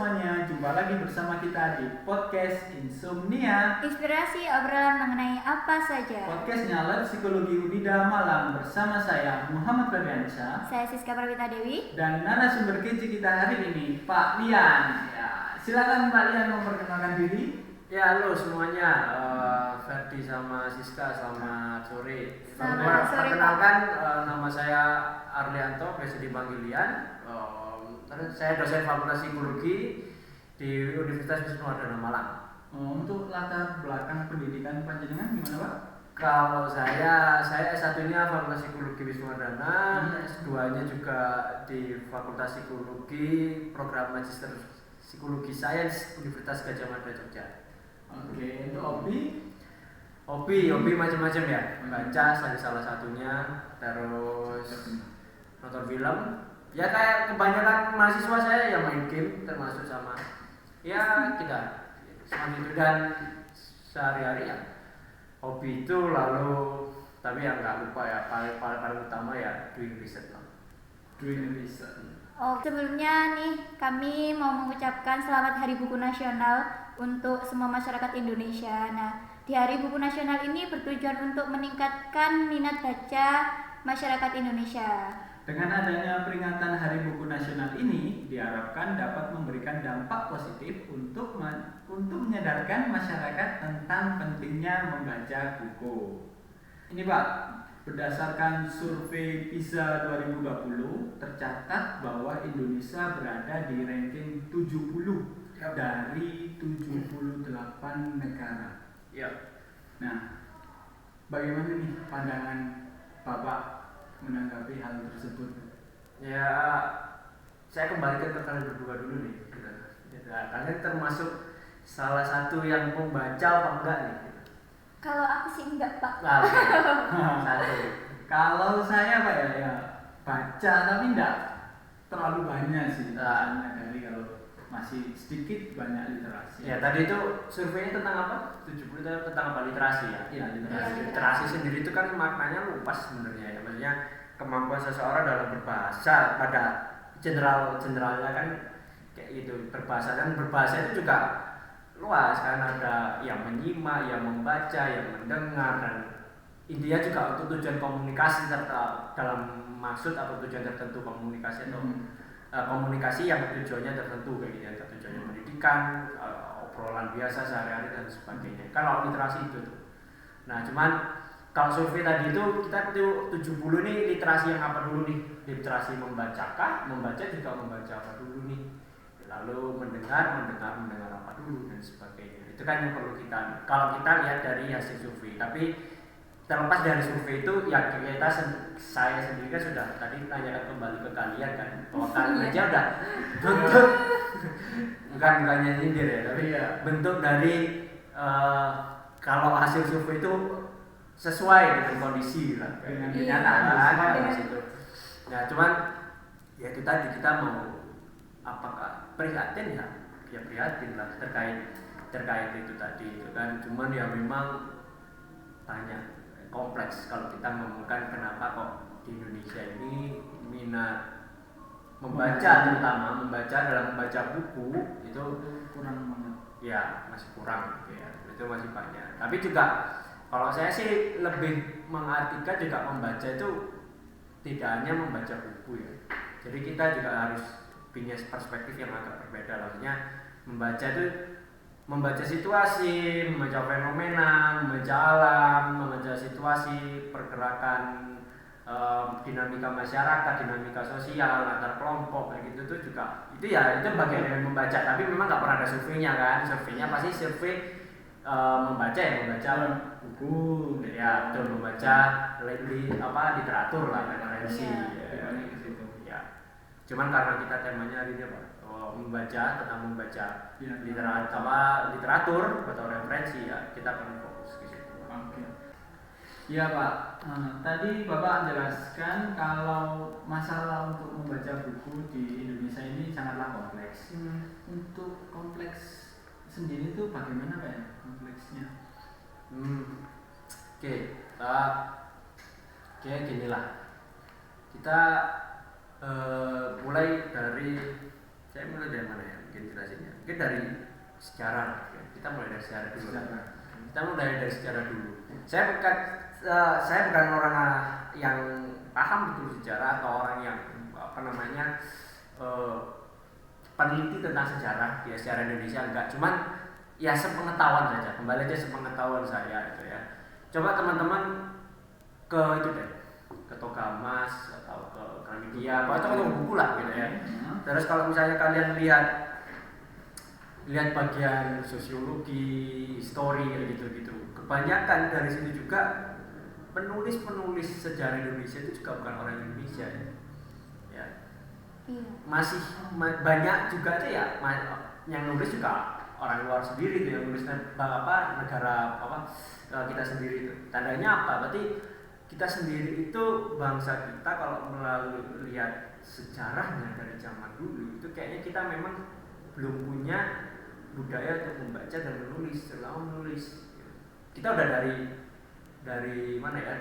semuanya, jumpa lagi bersama kita di podcast Insomnia. Inspirasi obrolan mengenai apa saja. Podcastnya Lab Psikologi Unida Malang bersama saya Muhammad Fabiansyah. Saya Siska Pravita Dewi. Dan narasumber kece kita hari ini Pak Lian. Ya, silakan Pak Lian memperkenalkan diri. Ya, halo semuanya, Ferdi sama Siska, selamat sore. Selamat sore, Perkenalkan, nama saya Arlianto, biasa dipanggil Lian. Saya dosen Fakultas Psikologi di Universitas Wisnuwardana Malang. Untuk latar belakang pendidikan panjenengan gimana Pak? Kalau saya S1-nya Fakultas Psikologi Wisnuwardana, S2-nya juga di Fakultas Psikologi, program Magister Psikologi Sains Universitas Gadjah Mada Jogja. Oke, untuk Hobi macam-macam ya, membaca salah satunya, terus nonton film. Ya kayak kebanyakan mahasiswa saya yang main game, termasuk sama ya kita seperti itu. Dan sehari-hari ya hobi itu, lalu tapi yang nggak lupa ya paling utama ya doing research lah. Sebelumnya nih kami mau mengucapkan selamat Hari Buku Nasional untuk semua masyarakat Indonesia. Nah, di Hari Buku Nasional ini bertujuan untuk meningkatkan minat baca masyarakat Indonesia. Dengan adanya peringatan Hari Buku Nasional ini diharapkan dapat memberikan dampak positif untuk menyadarkan masyarakat tentang pentingnya membaca buku. Ini Pak, berdasarkan survei PISA 2020 tercatat bahwa Indonesia berada di ranking 70 dari 78 negara. Ya. Nah, bagaimana nih pandangan Bapak menanggapi hal tersebut? Ya, saya kembalikan ke kalian berdua dulu nih. Kalian termasuk salah satu yang membaca apa enggak nih? Kalau aku sih enggak, Pak. Satu. Kalau saya Pak ya baca tapi enggak terlalu banyak sih. Dari kalau masih sedikit banyak literasi. Ya, tadi itu surveinya tentang apa? 70 itu tentang apa? Literasi ya? Iya, Literasi sendiri itu kan maknanya luas sebenarnya ya. Maksudnya kemampuan seseorang dalam berbahasa pada generalnya kan kayak gitu. Berbahasa itu juga luas kan, ada yang menyimak, yang membaca, yang mendengar, dan intinya juga untuk tujuan komunikasi serta dalam maksud atau tujuan tertentu komunikasi atau komunikasi yang tujuannya tertentu kayak gitu, tujuannya pendidikan, obrolan biasa sehari-hari dan sebagainya. Kalau literasi itu tuh. Nah, cuman kalau survei tadi itu kita tuh 70 nih literasi yang apa dulu nih? Literasi membacakah? Membaca juga membaca apa dulu nih? Lalu mendengar apa dulu dan sebagainya. Itu kan yang perlu kita. Kalau kita lihat dari hasil survei, tapi terlepas dari survei itu ya saya sendiri kan sudah tadi tanyakan kembali ke kalian kan bahwa kalian aja udah bentuk bukan nyindir ya, tapi ya bentuk dari kalau hasil survei itu sesuai dengan kondisi lah, dengan kenyataan di situ. Nah, cuman ya itu tadi kita mau apakah prihatin ya prihatin lah terkait itu tadi itu kan. Cuman ya memang banyak kompleks kalau kita ngomongkan kenapa kok di Indonesia ini minat membaca, terutama dalam membaca buku itu kurang banget. Ya masih kurang gitu ya, itu masih banyak. Tapi juga kalau saya sih lebih mengartikan juga membaca itu tidak hanya membaca buku ya. Jadi kita juga harus punya perspektif yang agak berbeda. Maksudnya membaca itu membaca situasi, membaca fenomena, membaca alam, membaca situasi, pergerakan, dinamika masyarakat, dinamika sosial antar kelompok kayak gitu tuh juga itu bagian dari membaca. Tapi memang nggak pernah ada surveinya kan. Surveinya pasti survei membaca buku ya, betul, membaca literatur lah, referensi ya. Cuman karena kita temanya hari ini tentang membaca literatur atau referensi ya, kita perlu fokus ke situ. Oke. Ya Pak, tadi Bapak jelaskan kalau masalah untuk membaca buku di Indonesia ini sangatlah kompleks. Untuk kompleks sendiri itu bagaimana Pak ya kompleksnya? Kayak gini lah, kita mulai dari Saya mulai dari mana ya? Mungkin jelasinnya. Mungkin dari sejarah. Ya. Kita mulai dari sejarah dulu. Kita mulai dari sejarah dulu. Saya bukan orang yang paham betul sejarah atau orang yang peneliti tentang sejarah ya, sejarah Indonesia enggak. Cuman ya sepengetahuan saja. Kembali aja sepengetahuan saya gitu ya. Coba teman-teman ke itu deh, ke Togamas atau ke Gramedia atau ke buku lah gitu ya. Terus kalau misalnya kalian lihat bagian sosiologi, histori gitu, kebanyakan dari situ juga penulis sejarah Indonesia itu juga bukan orang Indonesia ya. Masih banyak juga aja ya yang nulis juga orang luar sendiri tuh, yang nulis negara kita sendiri itu. Tandanya apa? Berarti kita sendiri itu, bangsa kita kalau melalui lihat sejarahnya dari zaman dulu itu kayaknya kita memang belum punya budaya untuk membaca dan menulis, terutama menulis. Kita udah dari mana ya?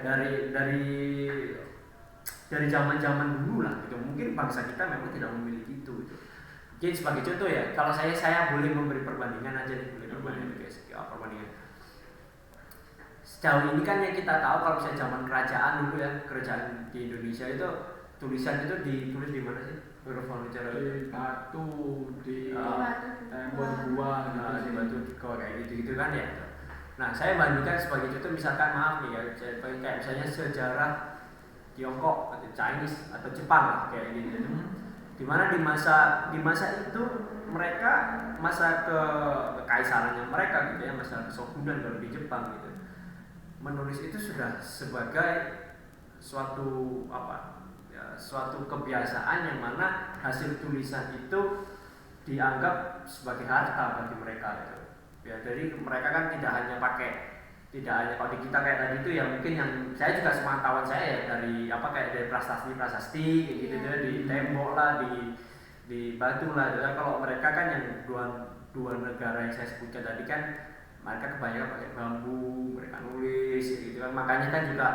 Dari zaman-zaman dulu lah gitu. Mungkin bangsa kita memang tidak memiliki itu gitu. Mungkin sebagai contoh ya, kalau saya boleh memberi perbandingan aja nih, perbandingan. Sejauh ini kan yang kita tahu kalau misalnya zaman kerajaan dulu ya, kerajaan di Indonesia itu tulisan itu ditulis di mana sih? Di batu, di tembok gua, di batu kayak gitu kan ya. Nah, saya bandingkan sebagai contoh, misalkan maaf nih ya, kayak misalnya sejarah Tiongkok atau Chinese atau Jepang lah, kayak gitu. Dimana di masa itu mereka masa kekaisarannya mereka gitu ya, masa kesogunan baru di Jepang gitu. Menulis itu sudah sebagai suatu suatu kebiasaan yang mana hasil tulisan itu dianggap sebagai harta bagi mereka gitu. Ya, jadi mereka kan tidak hanya kalau di kita kayak tadi itu ya, mungkin yang saya juga sepengetahuan saya ya dari prasasti kayak gitu ya, di tembok lah, di batu lah. Dan kalau mereka kan yang dua negara yang saya sebutkan tadi kan mereka kebanyakan pakai bambu, mereka nulis gitu kan. Makanya kan juga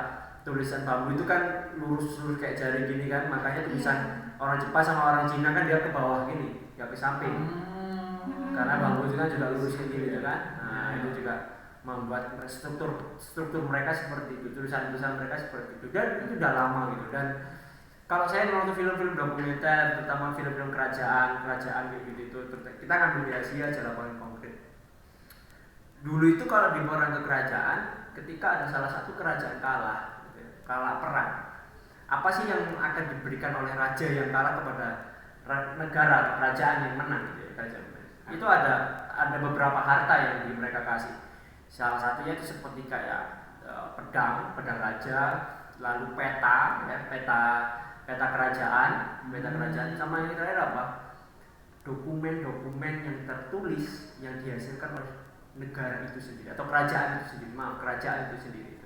tulisan bambu itu kan lurus kayak jari gini kan, makanya tulisan orang Jepang sama orang Cina kan dia ke bawah gini, dia ke samping. Karena bambu itu kan juga lurus kayak gini kan. Nah, itu juga membuat struktur mereka seperti itu, tulisan mereka seperti itu, dan itu udah lama gitu. Dan kalau saya nonton film-film dokumenter, terutama film-film kerajaan kayak gitu itu, kita ngambil di Asia aja lah paling konkret. Dulu itu kalau di orang ke kerajaan, ketika ada salah satu kerajaan kalah perang, apa sih yang akan diberikan oleh raja yang kalah kepada negara kerajaan yang menang gitu ya, kerajaan. Itu ada beberapa harta yang mereka kasih. Salah satunya itu seperti kayak pedang raja, lalu peta kerajaan, sama yang terakhir apa? Dokumen yang tertulis yang dihasilkan oleh negara itu sendiri atau kerajaan itu sendiri.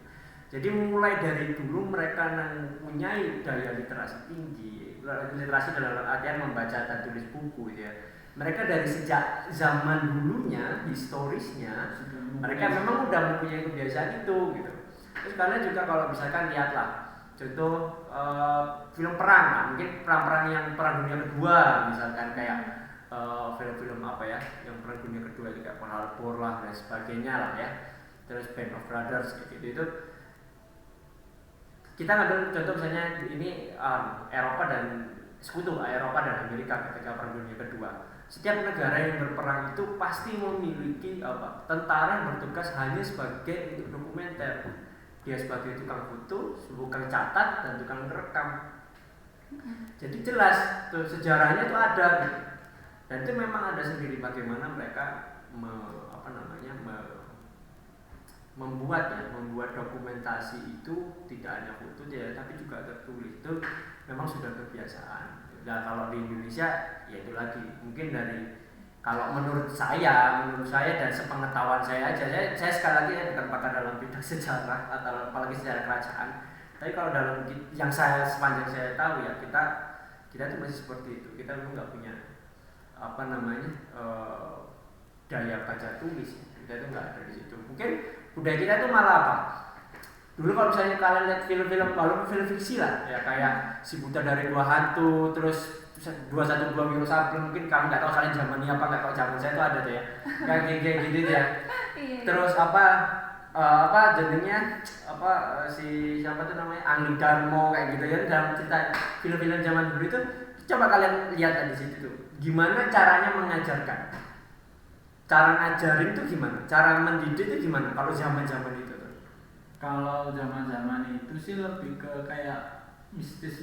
Jadi mulai dari dulu mereka mempunyai daya literasi tinggi, literasi dalam artian membaca dan tulis buku gitu ya. Mereka dari sejak zaman dulunya, historisnya, mereka memang udah mempunyai kebiasaan itu gitu. Terus kalian juga kalau misalkan lihatlah contoh film perang lah, mungkin perang yang perang dunia kedua misalkan kayak film-film yang perang dunia kedua kayak Pearl Harbor lah dan sebagainya lah ya. Terus Band of Brothers gitu itu kita ngambil contoh misalnya ini Eropa dan Amerika ketika perang dunia kedua. Setiap negara yang berperang itu pasti memiliki tentara yang bertugas hanya sebagai untuk dokumenter. Dia sebagai tukang foto, tukang catat dan tukang rekam. Jadi jelas tuh sejarahnya itu ada gitu. Dan itu memang ada sendiri bagaimana mereka membuat dokumentasi itu tidak hanya foto ya, tapi juga tertulis. Itu memang sudah kebiasaan. Nah, kalau di Indonesia ya itu lagi mungkin kalau menurut saya dan sepengetahuan saya aja, saya sekali lagi bukan pakar dalam bidang sejarah atau apalagi sejarah kerajaan, tapi kalau dalam yang sepanjang saya tahu ya kita tuh masih seperti itu. Kita memang nggak punya daya baca tulis, kita tuh nggak ada di situ. Mungkin budaya kita tuh malah dulu kalau misalnya kalian lihat film-film, walaupun film fiksi lah ya, kayak Si Buta dari Gua Hantu, terus 212 Wiro Sableng, mungkin kalian nggak tahu kalian zaman ini apa, nggak tahu zaman saya itu ada tuh ya, kayak gitu ya. Terus apa jadinya si siapa tuh namanya Angling Darmo kayak gitu ya, dalam cerita film-film zaman dulu itu coba kalian lihat di situ tuh gimana caranya mengajarkan, cara ngajarin tuh gimana, cara mendidik tuh gimana kalau zaman-zaman itu tuh. Kalau zaman-zaman itu sih lebih ke kayak mistis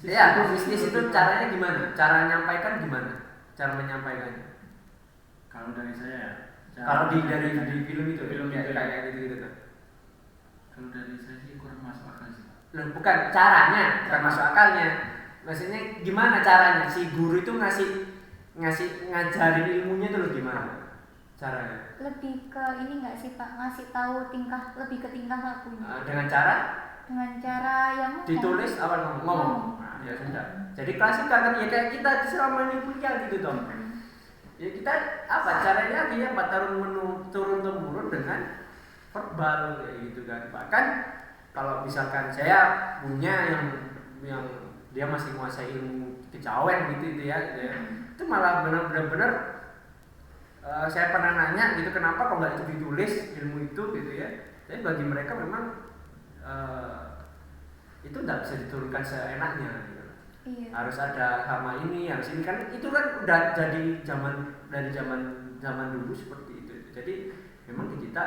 Ya, mistis itu caranya gimana, cara menyampaikan gimana, cara menyampaikannya. Kalau dari saya ya, Kalau dari film itu ya. kayak gitu tuh. Kalau dari saya sih kurang masuk akal sih. Loh, bukan caranya, bukan masuk akalnya. Maksudnya gimana caranya si guru itu ngasih ngajarin ilmunya tuh gimana caranya? Lebih ke ini nggak sih Pak, ngasih tahu lebih ke tingkah lakunya. Dengan cara yang ditulis apa ngomong. Nah, ya sudah. Jadi klasika kan ya kayak kita selama ini kuliah gitu toh. Ya kita caranya dia turun temurun dengan verbal kayak gitu kan. Bahkan kalau misalkan saya punya yang dia masih menguasai ilmu kejawen gitu ya, itu malah benar-benar saya pernah nanya gitu, kenapa kok nggak itu ditulis ilmu itu gitu ya. Tapi bagi mereka memang itu nggak bisa diturunkan seenaknya gitu. Iya. Harus ada hama ini, harus ini kan, itu kan udah jadi dari zaman dulu seperti itu. Jadi memang di kita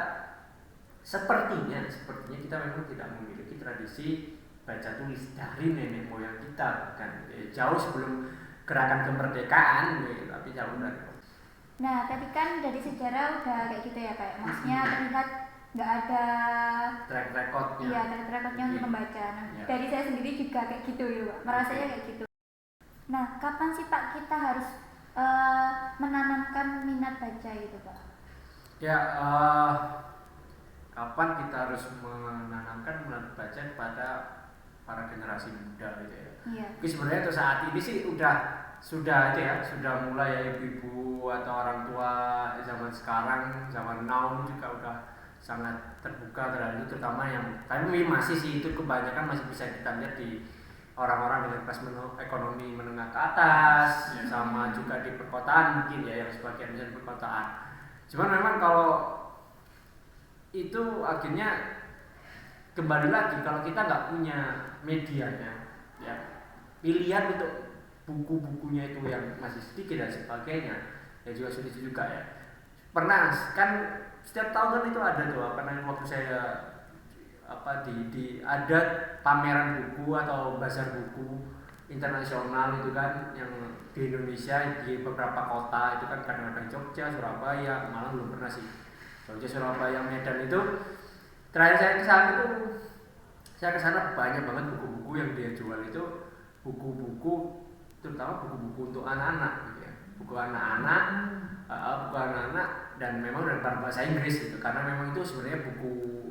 sepertinya kita memang tidak memiliki tradisi baca tulis dari nenek moyang kita kan, jauh sebelum gerakan kemerdekaan gitu, tapi jauh dari. Nah, tadi kan dari sejarah udah kayak gitu ya, kayak maksudnya terlihat nggak ada track recordnya. Iya, track recordnya untuk membaca. Nah, dari saya sendiri juga kayak gitu ya, Pak. Merasanya kayak gitu. Nah, kapan sih Pak kita harus menanamkan minat baca itu, Pak? Ya, kapan kita harus menanamkan minat baca kepada para generasi muda gitu ya. Iya. Tapi sebenarnya untuk saat ini sih sudah mulai ya, ibu-ibu atau orang tua zaman sekarang, zaman now juga udah sangat terbuka terhadap itu, terutama yang tapi masih sih itu kebanyakan masih bisa kita lihat di orang-orang dengan kelas ekonomi menengah ke atas, sama juga di perkotaan mungkin ya, yang sebagian besar perkotaan. Cuman memang kalau itu akhirnya kembali lagi, kalau kita nggak punya medianya ya, pilihan untuk buku-bukunya itu yang masih sedikit dan sebagainya ya juga sulit juga ya. Pernah kan setiap tahun kan itu ada tuh waktu saya di ada pameran buku atau bazar buku internasional itu kan, yang di Indonesia di beberapa kota itu kan, kadang-kadang Jogja, Surabaya, malah belum pernah sih Jogja, Surabaya, Medan. Itu terakhir saya kesana banyak banget buku-buku yang dia jual itu, buku-buku terutama buku-buku untuk anak-anak gitu ya, buku anak-anak dan memang dalam bahasa Inggris gitu, karena memang itu sebenarnya buku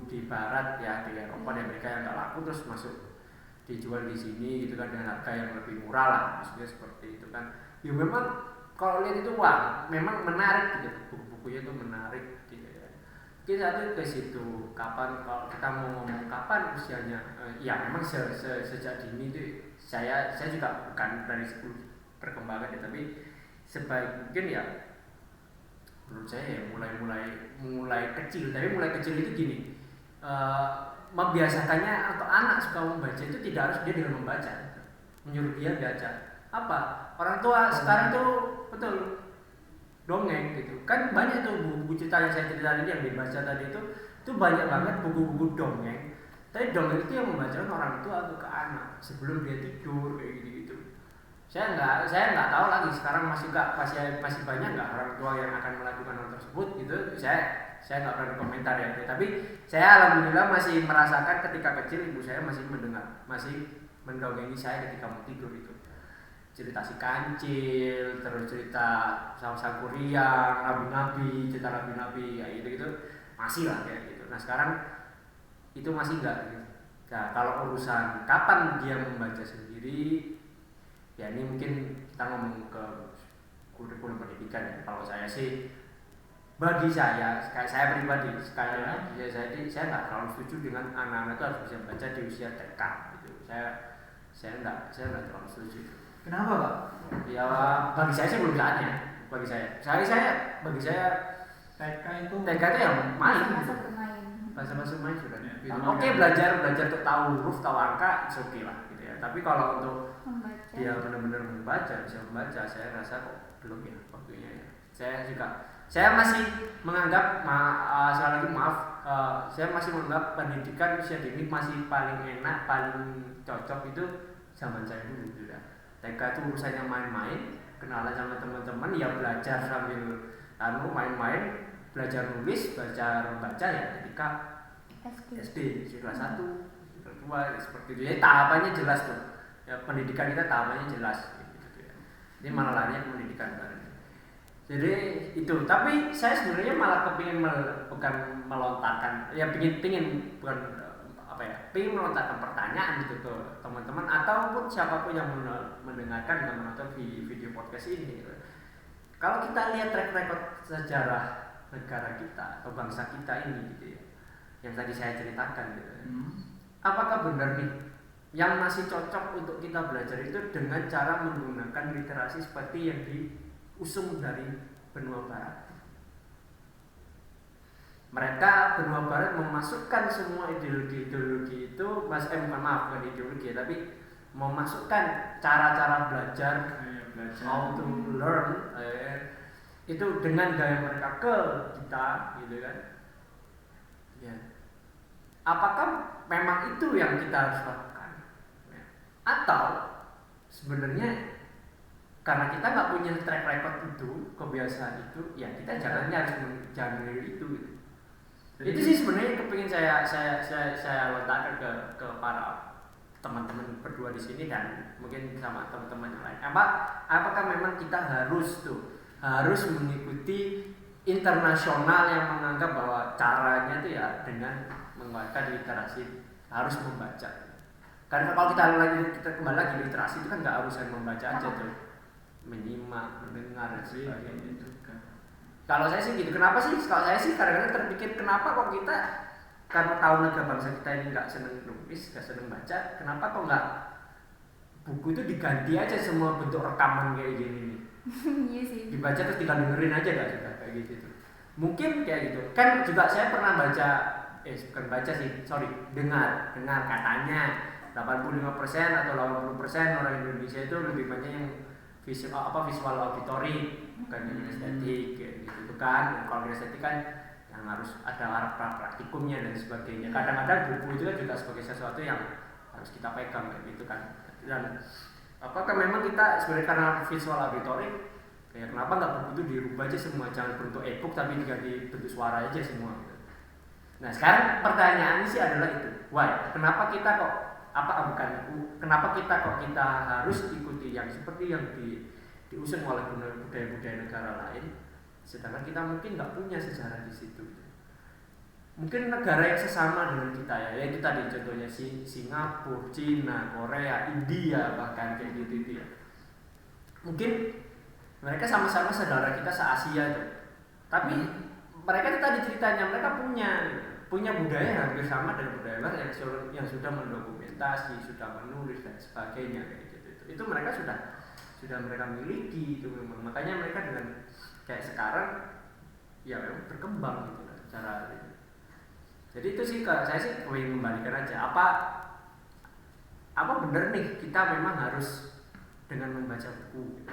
di Barat ya, di Eropa dan Amerika yang nggak laku terus masuk dijual di sini gitu kan, dengan harga yang lebih murah lah, maksudnya seperti itu kan. Ya memang kalau lihat itu wah memang menarik gitu, buku-bukunya itu menarik gitu ya. Mungkin satu ke situ, kapan kalau kita mau ngomong kapan usianya, ya memang sejak dini itu saya juga bukan dari 10 perkembangan ya, tapi sebaik mungkin ya menurut saya ya mulai kecil. Tapi mulai kecil itu gini, membiasakannya atau anak suka membaca itu tidak harus dia dengan membaca, menyuruh dia baca apa, orang tua sekarang tuh betul dongeng gitu kan, banyak tuh buku-buku cerita yang saya ceritain yang dibaca tadi itu banyak banget buku-buku dongeng. Tapi dongeng itu yang membacakan orang tua atau ke anak sebelum dia tidur kayak gitu. Saya nggak tahu lagi sekarang masih banyak nggak orang tua yang akan melakukan hal tersebut gitu. Saya nggak pernah komentar ya. Tapi saya alhamdulillah masih merasakan ketika kecil ibu saya masih mendongengi saya ketika mau tidur itu. Cerita si Kancil, terus cerita Sang Kuryang, nabi-nabi, cerita nabi-nabi ya gitu masih lah kayak gitu. Nah sekarang itu masih enggak gitu. Nah kalau urusan kapan dia membaca sendiri, ya ini mungkin kita ngomong ke kurikulum pendidikan ya. Kalau saya sih bagi saya, kayak saya pribadi, sekali lagi ya saya nggak terlalu setuju dengan anak-anak itu harus bisa baca di usia TK gitu. Saya nggak terlalu setuju. Kenapa Pak? Ya bagi saya sih belum saatnya. Bagi saya TK itu yang main. Masa bermain. Masa main sudah. Ya, Oke, belajar untuk tahu huruf, tahu angka, oke lah gitu ya. Tapi kalau untuk Membaca. dia benar-benar bisa membaca, saya rasa kok belum ya waktunya ya. Saya masih menganggap sekali lagi maaf, saya masih menganggap pendidikan usia dini masih paling enak, paling cocok itu zaman saya dulu sudah. TK itu urusannya main-main, kenalan sama teman-teman, ya belajar sambil main-main, belajar nulis, belajar membaca ya ketika SD, kelas 1, kelas 2 seperti itu. Ya tahapannya jelas tuh. Ya pendidikan kita tahapannya jelas gitu ya. Ini malah larinya ke pendidikan baru. Jadi itu, tapi saya sebenarnya malah kepingin bukan melontarkan, ya pingin melontarkan pertanyaan gitu ke teman-teman ataupun siapapun yang mendengarkan dan menonton video podcast ini. Gitu. Kalau kita lihat track record sejarah negara kita atau bangsa kita ini gitu ya, yang tadi saya ceritakan gitu. Apakah benar nih yang masih cocok untuk kita belajar itu dengan cara menggunakan literasi seperti yang diusung dari benua barat? Mereka benua barat memasukkan semua ideologi itu, bukan ideologi tapi memasukkan cara-cara belajar, how to learn itu dengan gaya mereka ke kita gitu kan. Ya. Apakah memang itu yang kita harus lakukan? Atau sebenarnya karena kita nggak punya track record itu, kebiasaan itu, ya kita jangan meniru itu. Gitu. Itu sih sebenarnya kepingin saya lontarkan ke para teman-teman berdua di sini dan mungkin sama teman-teman yang lain. Apakah memang kita harus mengikuti internasional yang menganggap bahwa caranya itu ya dengan menguatkan literasi, harus membaca. Karena kalau kita kembali lagi literasi itu kan nggak harus membaca aja tuh, menyimak, mendengar dan sebagainya itu kan. Kalau saya sih gitu. Kenapa sih? Kalau saya sih kadang-kadang terpikir kenapa kok kita karena tahu negara bangsa kita ini nggak seneng nulis, nggak seneng baca, kenapa kok nggak buku itu diganti aja semua bentuk rekaman kayak gini nih. Iya sih. Dibaca terus tinggal dengerin aja nggak sudah kayak gitu. Mungkin kayak gitu. Kan juga saya pernah baca, dengar katanya 85% atau 80% orang Indonesia itu lebih banyak yang visual auditory, bukan yang estetik kayak gitu kan. Kalau estetik kan yang harus ada praktikumnya dan sebagainya. Kadang-kadang buku itu kan juga sebagai sesuatu yang harus kita pegang kayak gitu kan. Dan apakah memang kita sebenarnya karena visual auditory, kayak kenapa nggak buku itu dirubah aja semua, jangan bentuk e-book tapi diganti bentuk suara aja semua gitu. Nah sekarang pertanyaannya sih adalah itu, kenapa kita harus ikuti yang seperti yang diusung oleh budaya-budaya negara lain, sedangkan kita mungkin nggak punya sejarah di situ. Mungkin negara yang sesama dengan kita ya kita di contohnya Singapura, Cina, Korea, India bahkan kayak gitu ya. Mungkin mereka sama-sama saudara kita se-Asia tuh, tapi mereka tadi ceritanya mereka punya budaya yang hampir sama dengan budaya barat yang sudah mendokumentasi, sudah menulis dan sebagainya kayak gitu. Itu mereka sudah mereka miliki itu memang. Makanya mereka dengan kayak sekarang ya memang berkembang gitu kan cara itu. Jadi itu sih saya sih ingin membalikan aja apa benar nih kita memang harus dengan membaca buku gitu.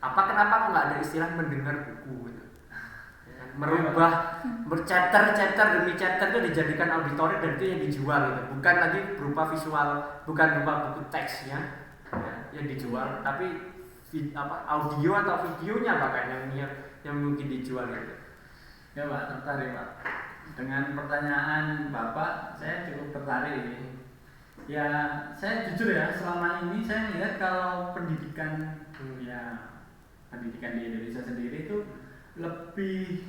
Kenapa kok nggak ada istilah mendengar buku gitu? Merubah chapter demi chapter itu dijadikan auditori dan itu yang dijual gitu. Bukan lagi berupa visual, bukan berupa buku teksnya yang dijual, tapi audio atau videonya bahkan yang mungkin dijual gitu. Ya Pak, tertarik Pak. Dengan pertanyaan Bapak, saya cukup tertarik ini. Ya, saya jujur ya, selama ini saya melihat kalau pendidikan di Indonesia sendiri itu lebih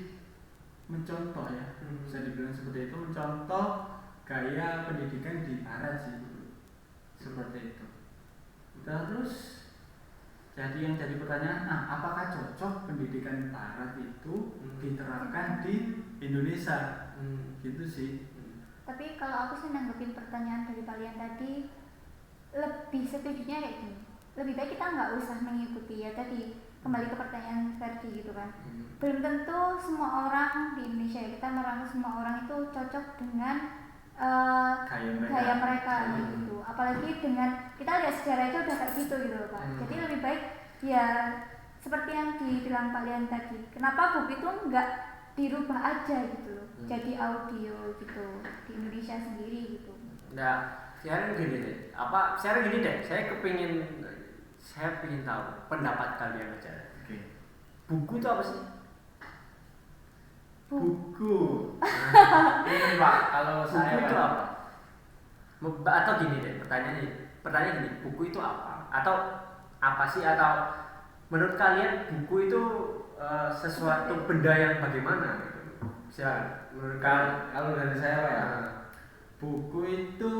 mencontoh ya, bisa dibilang seperti itu, mencontoh gaya pendidikan di barat sih, seperti itu. Terus Jadi yang jadi pertanyaan, apakah cocok pendidikan Barat itu diterapkan di Indonesia? Gitu sih. Tapi kalau aku sih nanggepin pertanyaan dari kalian tadi, lebih setujunya kayak gini. Lebih baik kita nggak usah mengikuti ya tadi, kembali ke pertanyaan Ferdi gitu kan. Belum tentu semua orang di Indonesia ya, kita merasa semua orang itu cocok dengan gaya mereka gitu. Apalagi dengan kita lihat sejarah itu udah kayak gitu gitu loh Pak. Jadi lebih baik ya seperti yang dibilang kalian tadi. Kenapa buku itu nggak dirubah aja gitu loh, jadi audio gitu di Indonesia sendiri gitu. Nah, sekarang gini deh. Saya pengen tahu pendapat kalian aja. Buku itu apa sih? Buku. Ini Pak, kalau Buku saya itu apa? Atau gini deh, pertanyaan gini, buku itu apa? Atau apa sih? Atau menurut kalian buku itu sesuatu benda yang bagaimana? Menurut kalian? Kalau dari saya Pak ya, buku itu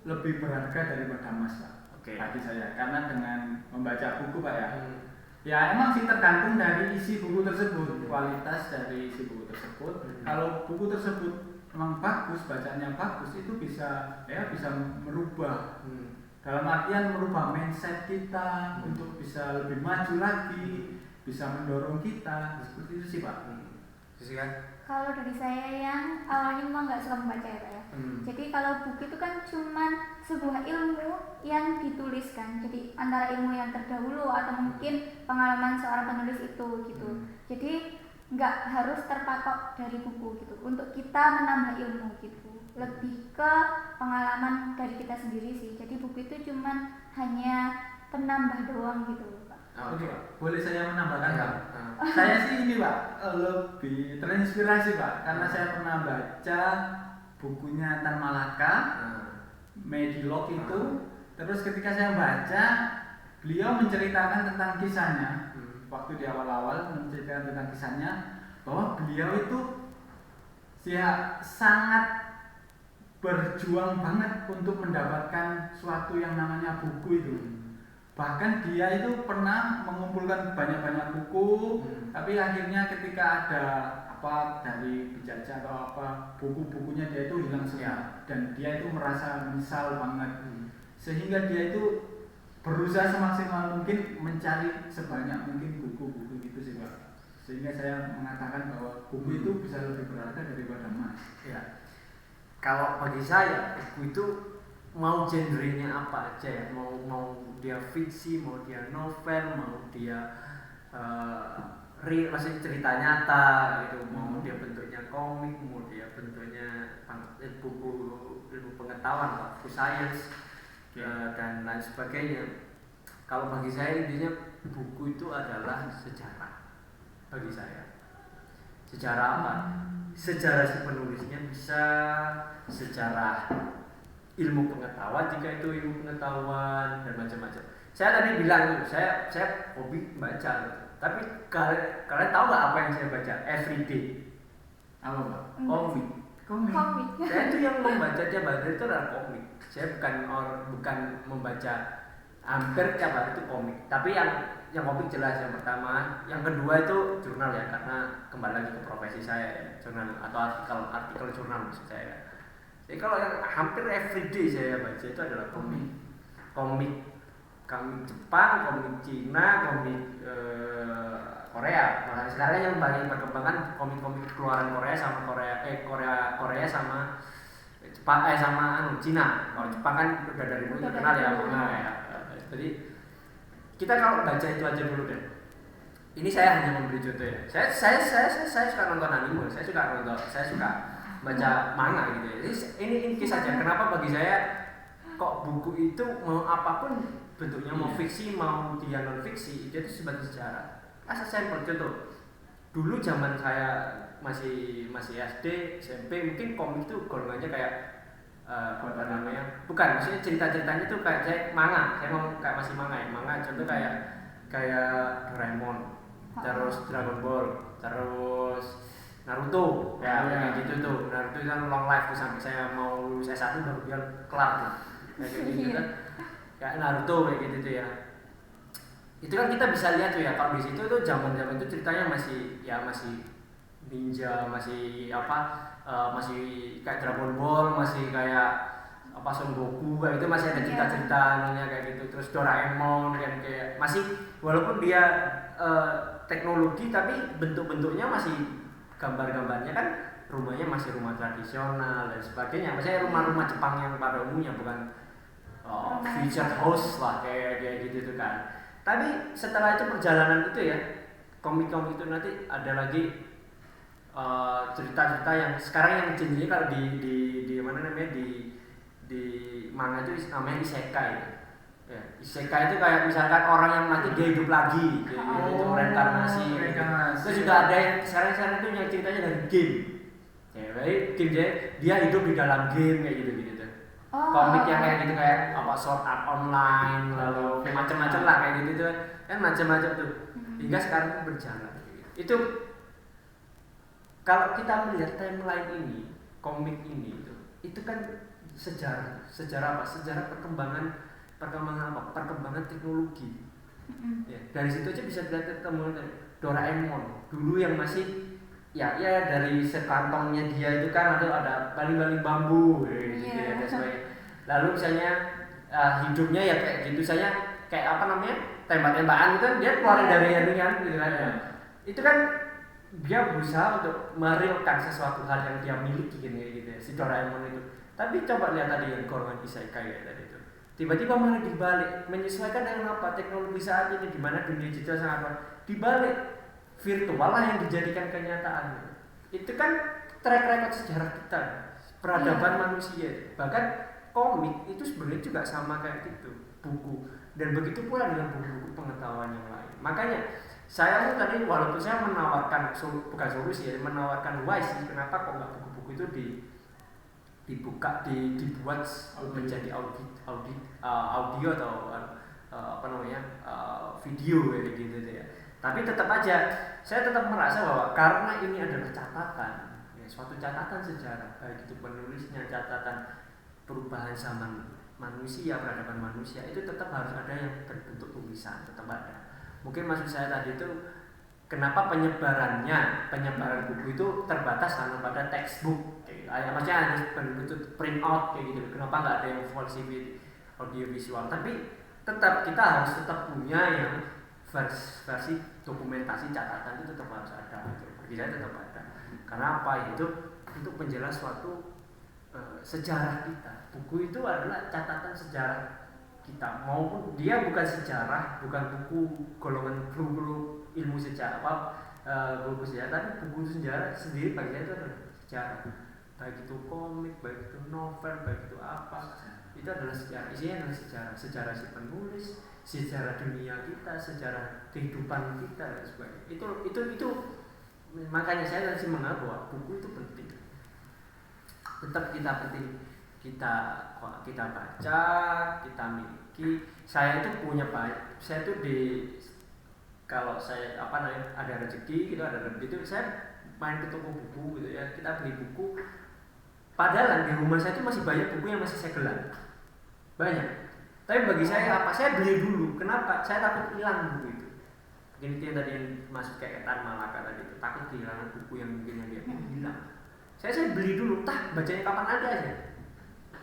lebih berharga daripada emas Pak. Bagi saya, karena dengan membaca buku Pak ya. Ya emang sih tergantung dari isi buku tersebut, kualitas dari isi buku tersebut. Kalau buku tersebut memang bagus, bacaannya bagus, itu bisa merubah. Dalam artian merubah mindset kita untuk bisa lebih maju lagi, bisa mendorong kita, seperti itu sih Pak. Kalau dari saya yang awalnya memang nggak suka membaca ya Pak ya. Jadi kalau buku itu kan cuman sebuah ilmu yang dituliskan. Jadi antara ilmu yang terdahulu atau mungkin pengalaman seorang penulis itu gitu. Jadi nggak harus terpatok dari buku gitu. Untuk kita menambah ilmu gitu. Lebih ke pengalaman dari kita sendiri sih. Jadi buku itu cuman hanya penambah doang gitu Pak. Oke Pak, boleh saya menambahkan Pak? Saya sih ini Pak, lebih terinspirasi Pak, karena saya pernah baca bukunya Tan Malaka, Medilog itu. Terus ketika saya baca, beliau menceritakan tentang kisahnya. Waktu di awal-awal menceritakan tentang kisahnya, bahwa beliau itu sangat berjuang banget untuk mendapatkan suatu yang namanya buku itu. Bahkan dia itu pernah mengumpulkan banyak-banyak buku, tapi akhirnya ketika ada dari penjajah atau buku-bukunya dia itu hilang semua, dan dia itu merasa menyesal banget. Sehingga dia itu berusaha semaksimal mungkin mencari sebanyak mungkin buku-buku gitu sih Pak. Sehingga saya mengatakan bahwa buku itu bisa lebih berharga daripada emas. Ya. Kalau bagi saya buku itu mau genrenya apa aja ya, mau dia fiksi, mau dia novel, mau dia masih cerita nyata gitu, mau dia bentuknya komik, mau dia bentuknya buku ilmu pengetahuan, buku sains dan lain sebagainya. Kalau bagi saya intinya buku itu adalah sejarah. Bagi saya sejarah apa? Sejarah si penulisnya, bisa sejarah ilmu pengetahuan jika itu ilmu pengetahuan dan macam-macam. Saya tadi bilang saya hobi baca, tapi kalian tahu nggak apa yang saya baca everyday? Apa Pak? Komik. Saya itu yang membaca tiap hari itu adalah komik. Saya bukan membaca hampir tiap hari itu komik. Tapi yang komik jelas yang pertama, yang kedua itu jurnal ya, karena kembali lagi ke profesi saya, jurnal atau artikel jurnal maksud saya. Jadi kalau yang hampir everyday saya baca itu adalah komik Jepang, komik Cina, komik Korea. Nah, sekarang yang banyak perkembangan komik-komik keluaran Korea sama Korea sama Jepang sama Cina. Kalau Jepang kan udah dari dulu terkenal ya. Jadi kita kalau baca itu aja dulu deh. Ini saya hanya memberi contoh ya. Saya suka nonton anime, saya suka baca manga gitu ya. Ini kisah saja. Kenapa bagi saya kok buku itu mau apapun bentuknya, mau fiksi mau dia non fiksi, itu sebagai sejarah. Asal sampel contoh. Dulu zaman saya masih SD, SMP, mungkin komik itu golongannya kayak bukan, maksudnya cerita-ceritanya tuh kayak saya manga. Saya ngomong kayak masih manga ya. Manga contoh kayak Doraemon, terus Dragon Ball, terus Naruto, kayak gitu tuh. Naruto itu kan long life tuh, sampai saya mau lulus S1 baru kelar. Kayak gitu kan. Kayak Naruto kayak gitu tuh ya. itu kan kita bisa lihat tuh ya, kalau di situ tuh zaman-zaman itu ceritanya masih ninja, masih masih kayak Dragon Ball, masih kayak Son Goku kayak itu, masih ada cerita-ceritanya kayak gitu. Terus Doraemon kan, kayak masih walaupun dia teknologi tapi bentuk-bentuknya masih gambar-gambarnya kan rumahnya masih rumah tradisional dan sebagainya. Maksudnya rumah-rumah Jepang yang pada umumnya, bukan featured house lah kayak gitu tuh kan. Tapi setelah itu perjalanan itu ya, komik-komik itu nanti ada lagi cerita-cerita yang sekarang yang jenisnya kalau di mana namanya di manga itu namanya isekai. Ya, isekai itu kayak misalkan orang yang mati dia hidup lagi, itu reinkarnasi. Terus juga ada yang sekarang itu yang ceritanya dari game. Ya, baik game dia hidup di dalam game kayak gitu. Komik yang kayak gitu kayak Sword Art Online, lalu macam-macam lah kayak gitu tuh. Kan macam-macam tuh. Hingga sekarang itu berjalan. Itu kalau kita melihat timeline ini, komik ini itu kan sejarah apa? Sejarah perkembangan teknologi. Ya, dari situ aja bisa dilihat temuan Doraemon dulu yang masih ya dari sekantongnya dia itu kan ada baling-baling bambu gitu ya, dan sebagainya. Lalu misalnya hidupnya ya kayak gitu, saya kayak tembak-tembakan gitu kan, dia keluar dari jaringan gitu kan. Itu kan dia berusaha untuk merealkan sesuatu hal yang dia miliki gitu ya, si Doraemon itu. Tapi coba lihat tadi yang golongan isekai kayak tadi itu, tiba-tiba malah dibalik, menyesuaikan dengan apa teknologi saat ini, di mana dunia digital sangat dibalik virtual lah yang dijadikan kenyataan. Itu kan track record sejarah kita, peradaban manusia. Bahkan komik itu sebenarnya juga sama kayak gitu, buku, dan begitu pula dengan buku-buku pengetahuan yang lain. Makanya saya tuh tadi walaupun saya menawarkan bukan solusi ya, menawarkan wise sih, kenapa kok nggak buku-buku itu dibuat menjadi audio atau video kayak gitu ya. Tapi tetap aja saya tetap merasa bahwa karena ini adalah catatan ya, suatu catatan sejarah, baik itu penulisnya, catatan perubahan zaman manusia, peradaban manusia, itu tetap harus ada yang berbentuk tulisan, tetap ada. Mungkin maksud saya tadi itu kenapa penyebaran buku itu terbatas hanya pada textbook kayak gitu. Maksudnya harus berbentuk print out kayak gitu. Kenapa nggak ada yang versi audio visual? Tapi tetap kita harus punya yang versi dokumentasi catatan itu tetap harus ada. Bagi saya tetap ada. Karena apa? Itu untuk menjelas suatu sejarah kita. Buku itu adalah catatan sejarah kita, maupun dia bukan sejarah, bukan buku golongan buku ilmu sejarah buku sejarah, tapi buku sejarah sendiri bagi saya itu adalah sejarah. Baik itu komik, baik itu novel, baik itu apa, itu adalah sejarah. Isinya adalah sejarah si penulis, sejarah dunia kita, sejarah kehidupan kita dan sebagainya. Itu makanya saya masih menganggap bahwa buku itu penting. Tetap kita baca, kita miliki. Saya itu punya saya itu kalau saya ada rezeki gitu, ada lebih itu saya main ke toko buku gitu ya, kita beli buku. Padahal di rumah saya itu masih banyak buku yang masih segelan, banyak. Tapi bagi saya saya beli dulu. Kenapa? Saya takut hilang buku itu. Mungkin itu yang tadi yang masuk kayak Tan Malaka tadi itu, takut kehilangan buku yang mungkin yang dia hilang. Saya beli dulu, bacanya kapan ada aja.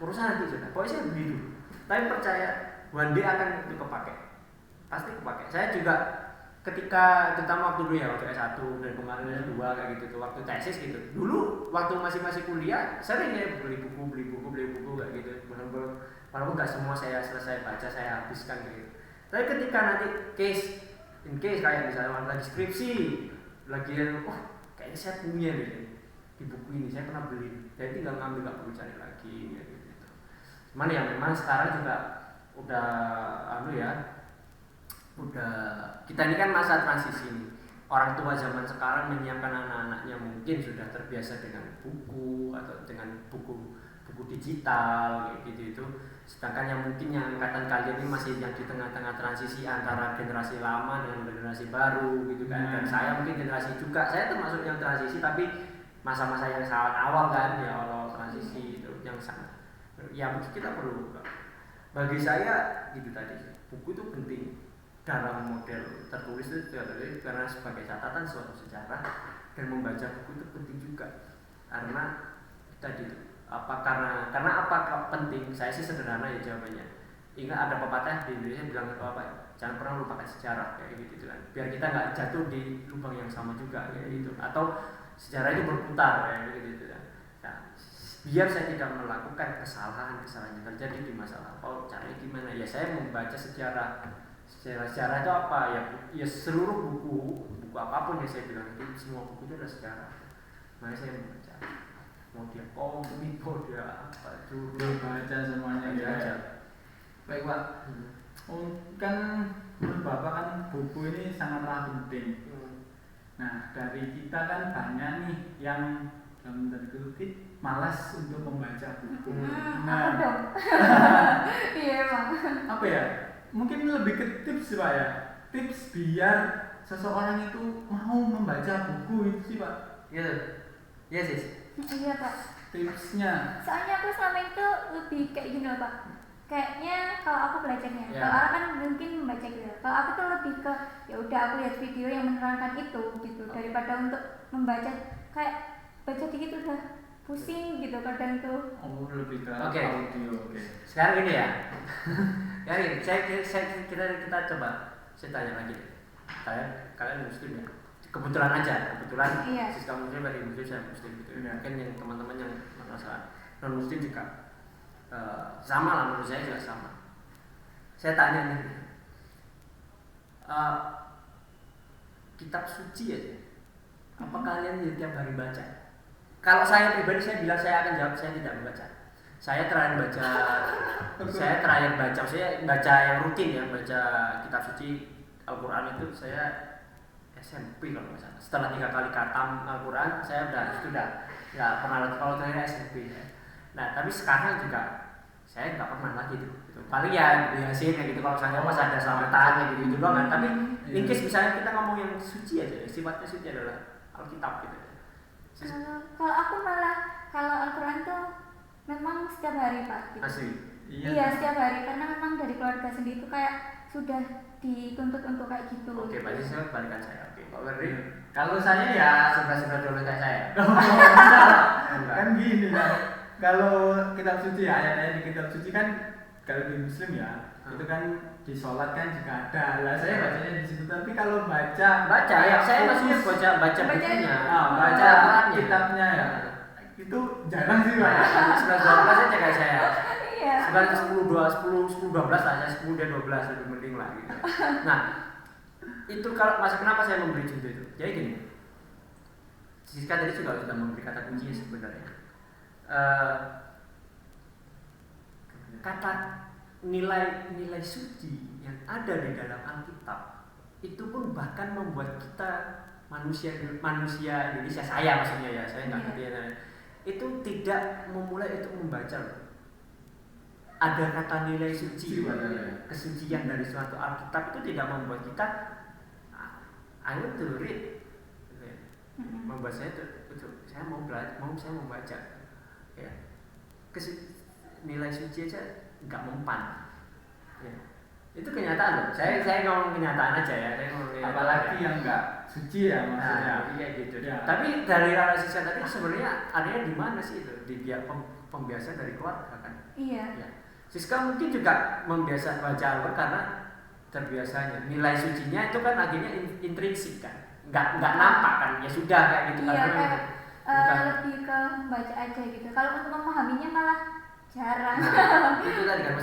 Urusan nanti sudah. Pokoknya saya beli dulu. Tapi percaya one day akan itu kepake. Pasti kepake. Saya juga ketika terutama waktu dulu ya, waktu S1 dan kemarin S2 kayak gitu tuh, waktu tesis gitu. Dulu waktu masih kuliah, sering ya beli buku kayak gitu. Walaupun nggak semua saya selesai baca, saya habiskan kayak gitu. Tapi ketika nanti in case kayak misalnya lagi skripsi, lagi kayaknya saya punya gitu di buku ini, saya pernah beli, jadi tinggal ngambil, nggak perlu cari lagi gitu. Cuman ya memang sekarang juga udah kita ini kan masa transisi nih. Orang tua zaman sekarang menyiapkan anak-anaknya mungkin sudah terbiasa dengan buku atau dengan buku digital kayak gitu itu. Sedangkan yang mungkin yang angkatan kalian ini masih yang di tengah-tengah transisi antara generasi lama dengan generasi baru gitu kan. Dan saya mungkin generasi juga, saya termasuk yang transisi tapi masa-masa yang sangat awal kan ya, awal transisi itu yang sangat ya mungkin kita perlu. Bagi saya gitu tadi, buku itu penting. dalam model tertulis itu karena sebagai catatan suatu sejarah, dan membaca buku itu penting juga karena tadi karena apa penting? Saya sih sederhana ya jawabannya. Ingat ada pepatah di Indonesia bilang apa? Jangan pernah lupakan sejarah kayak gitu kan. Biar kita nggak jatuh di lubang yang sama juga kayak gitu. Atau sejarah itu berputar kayak gitu kan. Nah, biar saya tidak melakukan kesalahan yang terjadi di masa lampau, caranya gimana? Ya saya membaca sejarah itu apa ya seluruh buku apapun yang saya bilang itu semua buku itu adalah sejarah. Makanya saya membaca. Mau dia komik, mau dia apa dulu baca semuanya ya. Baik Pak, kan menurut Bapak kan buku ini sangatlah penting. Nah dari kita kan banyak nih yang dalam tanda kutip malas untuk membaca buku. Aku dong. Iya emang. Apa ya? Mungkin lebih ke tips Pak ya. Tips biar seseorang itu mau membaca buku itu sih Pak. Iya sih. Iya Pak. Tipsnya. Soalnya aku selama itu lebih kayak gini loh Pak. Kayaknya kalau aku belajarnya, Ya. kalau orang kan mungkin membaca gitu. Kalau aku tuh lebih ke ya udah aku lihat video yang menerangkan itu gitu daripada untuk membaca kayak baca dikit udah pusing gitu kadang tuh. Oh lebih ke Oke. audio. Oke. Sekarang gini ya. Kita coba saya tanya lagi. Kalian muslim ya? Kebetulan Iya. Siska muslim dari muslim, saya muslim gitu. Iya. Mungkin yang teman-teman yang merasa non muslim juga sama lah, menurut saya juga sama. Saya tanya nih, kitab suci aja, apa kalian tiap hari baca? Kalau saya pribadi saya bilang saya akan jawab saya tidak membaca. Saya terakhir baca, saya baca yang rutin ya, baca kitab suci Al-Quran itu saya SMP kalau nggak salah. Setelah 3 kali khatam Al-Quran, saya sudah nggak pernah lagi kalau terakhir SMP ya. Nah tapi sekarang juga saya nggak pernah lagi gitu. Paling ya biasanya gitu kalau misalnya pas ada selamatan gitu doang kan. Tapi in case misalnya kita ngomong yang suci aja, sifatnya suci adalah Alkitab gitu. Kalau aku malah kalau Al-Quran tuh memang setiap hari Pak. Gitu. Asli. Iya setiap hari karena memang dari keluarga sendiri itu kayak sudah dituntut untuk kayak gitu. Oke, berarti saya balikan saya. Oke, Pak Werdi. Kalau saya ya Sebelah dulu kayak saya. kan gini kan. Kalau kitab suci ya, ayat-ayat di kitab suci kan kalau di muslim ya, itu kan di sholat kan juga ada. Lah saya bacanya di situ, tapi kalau baca ya, saya masih baca bukunya. Baca kitabnya ya. Itu jarang sih Pak. 9-12 aja kayak saya. Iya. Sekarang 10-12 lah, saya 10 dan 12 lebih penting lah gitu. Nah, itu kalau kenapa saya memberi contoh itu? Jadi gini, Siska tadi juga sudah memberi kata kunci sebenarnya. Kata nilai suci yang ada di dalam Alkitab itu pun bahkan membuat kita manusia Indonesia, saya maksudnya ya, saya nggak ngerti ya, itu tidak memulai untuk membaca loh. Ada kata nilai suci, kesucian dari suatu Alkitab itu tidak membuat kita I want to read, membuat saya betul, saya mau membaca, ya. Nilai suci aja nggak mempan, ya. Itu kenyataan loh. Saya ngomong kenyataan aja ya. Apalagi yang nggak suci ya maksudnya. Iya gitu. Ya. Tapi dari analisis tadi sebenarnya adanya di mana sih itu? Di pihak pembiasa dari keluarga kan? Iya. Ya. Siska mungkin juga membiasa baca Al-Quran karena terbiasanya. Nilai sucinya itu kan akhirnya intrinsik kan, nggak nampak kan? Ya sudah kayak gitu. Iya kan. kayak lebih ke membaca aja gitu. Kalau untuk memahaminya malah jarang. Nah, itu tadi kan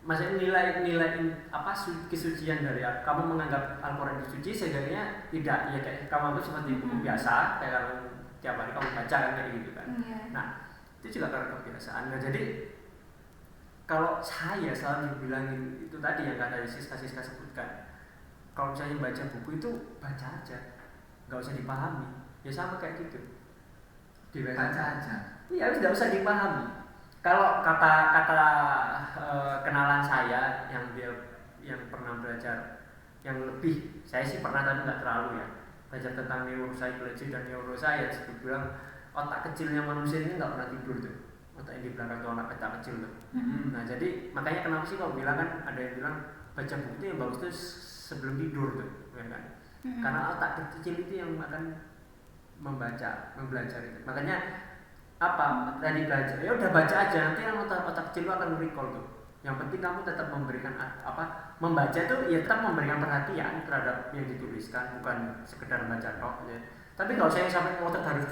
maksudnya nilai apa kesucian dari kamu menganggap Al-Quran itu suci sebenarnya tidak, ya kayak kamu itu seperti buku biasa kayak kalau tiap hari kamu baca kan kayak gitu kan. Iya. Nah itu juga karena kebiasaan. Nah jadi kalau saya selalu dibilangin itu tadi yang kata Siska sebutkan, kalau misalnya baca buku itu baca aja, nggak usah dipahami, ya sama kayak gitu, Baca aja. iya tidak usah dipahami. Kalau kata kenalan saya yang pernah belajar yang lebih, saya sih pernah tapi nggak terlalu ya, belajar tentang neuropsychology dan neuroscience, itu bilang otak kecilnya manusia ini nggak pernah tidur tuh, otak yang di belakang tuh anak kecil tuh. Nah jadi makanya kenapa sih kalau bilang kan ada yang bilang baca buku itu yang bagus tuh sebelum tidur tuh, ya kan? Karena otak kecil itu yang akan membelajar itu. Makanya apa tadi belajar ya udah baca aja, nanti yang otak kecil itu akan recall tuh. Yang penting kamu tetap memberikan membaca itu ya tetap memberikan perhatian terhadap yang dituliskan, bukan sekedar baca tok ya. Tapi nggak usah yang sampai otak harus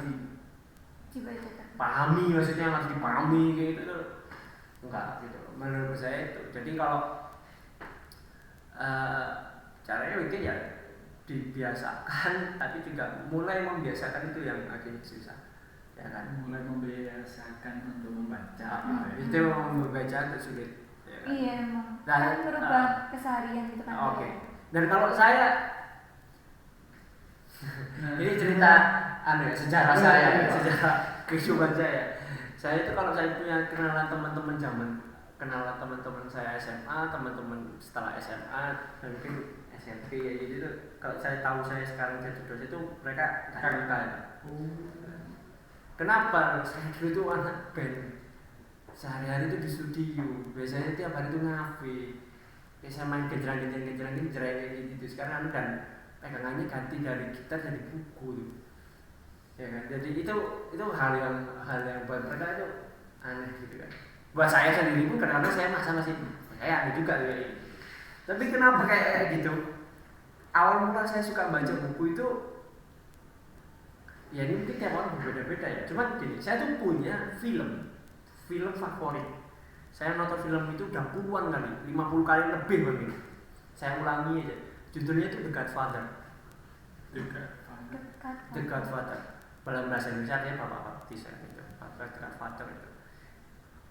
dipahami, maksudnya harus dipahami kayak gitu tuh enggak gitu menurut saya itu. Jadi kalau caranya mungkin ya dibiasakan, tapi juga mulai membiasakan itu yang akhirnya susah, ya kan? Mulai membiasakan untuk membaca. Itu membaca itu sulit. Ya kan? Iya emang. Nah, Kan merubah keseharian gitu kan. Oke. Dan kalau saya ini cerita sejarah saya, sejarah kehidupan saya. Saya itu kalau saya punya kenalan teman-teman saya SMA, teman-teman setelah SMA, dan mungkin SMP ya gitu. Kalau saya tahu saya sekarang jadi dosen itu mereka kakak. Kenapa? Saya dulu itu anak band. Sehari-hari itu di studio. Biasanya tiap hari itu ngafe. Ya saya main genjreng gitu. Sekarang dan pegangannya ganti dari gitar jadi buku. Ya kan? Jadi itu hal yang buat mereka itu aneh gitu kan. Buat saya sendiri pun kadang-kadang saya masih kayak aneh juga kayak. Tapi kenapa kayak gitu? Awal mula saya suka baca buku itu ya ini mungkin tiap orang berbeda-beda ya. Cuman gini, saya tuh punya film favorit. Saya nonton film itu udah puluhan kali, 50 kali lebih mungkin. Saya ulangi aja. Judulnya itu The Godfather. The Godfather. Dalam bahasa Indonesia artinya Bapak Baptis ya gitu. The Godfather itu.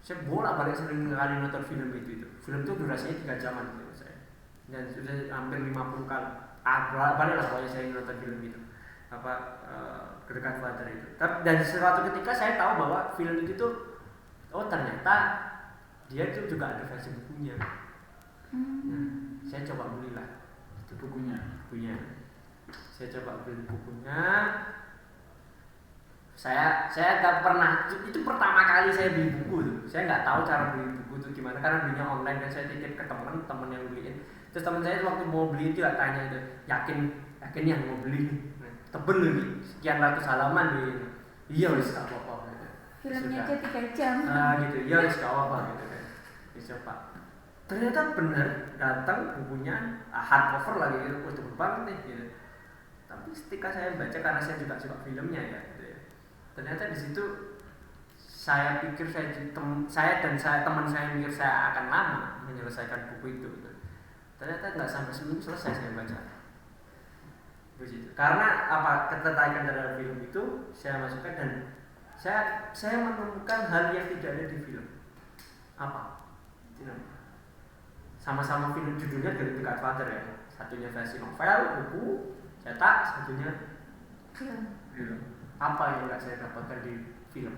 Saya bolak-balik sering kali nonton film itu. Film itu durasinya 3 jaman gitu saya. Dan sudah hampir 50 kali. Bolak-balik lah pokoknya saya nonton film itu. The Godfather itu. Dan suatu ketika saya tahu bahwa film itu tuh ternyata dia itu juga ada versi bukunya. Nah, saya coba belilah itu bukunya. Saya coba beli bukunya. Saya nggak pernah, itu pertama kali saya beli buku tuh. Saya nggak tahu cara beli buku itu gimana karena belinya online dan saya titip ke teman yang beliin. Terus teman saya waktu mau beli itu tanya itu, yakin yang mau beli tebel lagi sekian ratus halaman nih. Iya wis gak apa-apa gitu. Filmnya aja 3 jam. Gitu. Iya wis gak apa-apa gitu kan. Coba. Ternyata benar datang bukunya hardcover lagi gitu, tebel banget nih gitu. Tapi ketika saya baca karena saya juga suka filmnya ya gitu ya. Ternyata di situ saya pikir teman saya mikir saya akan lama menyelesaikan buku itu gitu. Ternyata nggak sampai seminggu selesai saya baca. Begitu. Karena ketertarikan terhadap film itu saya masukkan dan saya menemukan hal yang tidak ada di film. Apa? Sama-sama film judulnya The Godfather ya. Satunya versi novel, buku, cetak, satunya Film. Apa yang nggak saya dapatkan di film?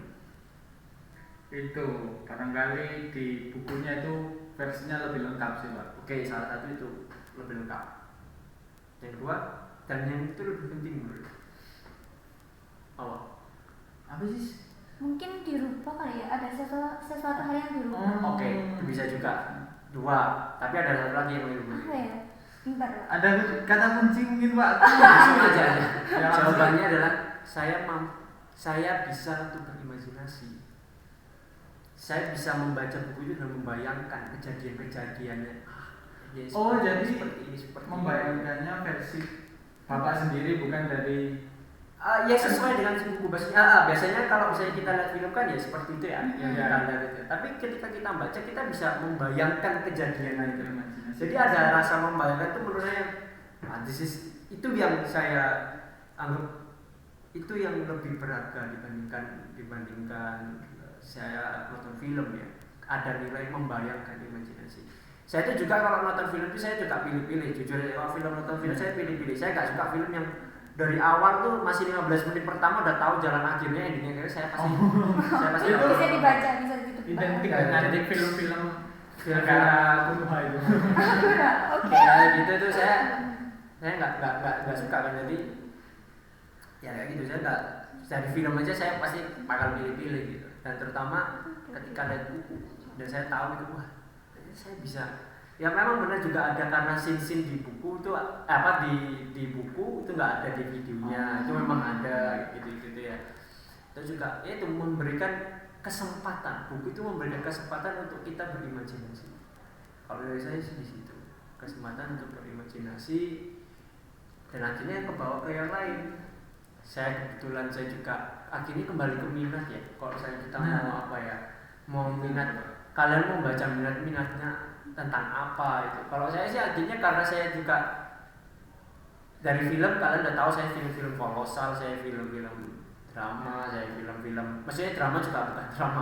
Itu barangkali di bukunya itu versinya lebih lengkap sih Pak. Oke, salah satu itu lebih lengkap. Yang kedua, dan yang itu lebih penting menurut apa sih? Mungkin dirubah kali ya, ada sesuatu hal yang dirubah. Oke, bisa juga. 2, tapi ada satu lagi yang lebih penting. Apa ya? Bentar, Pak. Ada kata kunci mungkin Pak. Jawabannya adalah saya bisa untuk berimajinasi. Saya bisa membaca buku itu dan membayangkan kejadian-kejadiannya. Jadi seperti ini. Membayangkannya versi Bapak sendiri bukan dari ya sesuai dengan si buku biasanya kalau misalnya kita lihat film kan ya seperti itu ya yang kita lihat itu. Tapi ketika kita baca kita bisa membayangkan kejadian itu. Jadi ada rasa membayangkan itu menurut saya itu yang saya anggap itu yang lebih berharga dibandingkan saya nonton film ya. Ada nilai membayangkan imajinasi. Saya itu juga kalau nonton film itu saya juga pilih-pilih. Jujur kalau nonton film saya pilih-pilih. Saya nggak suka film yang dari awal tuh masih 15 menit pertama udah tahu jalan akhirnya, endingnya saya pasti itu bisa dibaca, bisa ditebak. Identik film-film negara kuno itu. Oke. Ya gitu itu saya nggak suka kan, jadi ya kayak gitu. Saya nggak dari film aja saya pasti bakal pilih-pilih gitu. Dan terutama ketika lihat buku dan saya tahu itu saya bisa Ya memang benar juga ada karena scene di buku itu apa di buku itu nggak ada di videonya, itu memang ada gitu ya. Terus juga ya itu memberikan kesempatan, buku itu memberikan kesempatan untuk kita berimajinasi. Kalau dari saya sih di situ, kesempatan untuk berimajinasi dan akhirnya kebawa ke yang lain. Saya kebetulan saya juga akhirnya kembali ke minat ya. Kalau saya kita mau apa ya, mau minat, kalian mau baca minatnya tentang apa itu. Kalau saya sih akhirnya karena saya juga dari film, kalian udah tahu saya film-film kolosal, saya film-film drama, saya film-film, maksudnya drama juga bukan drama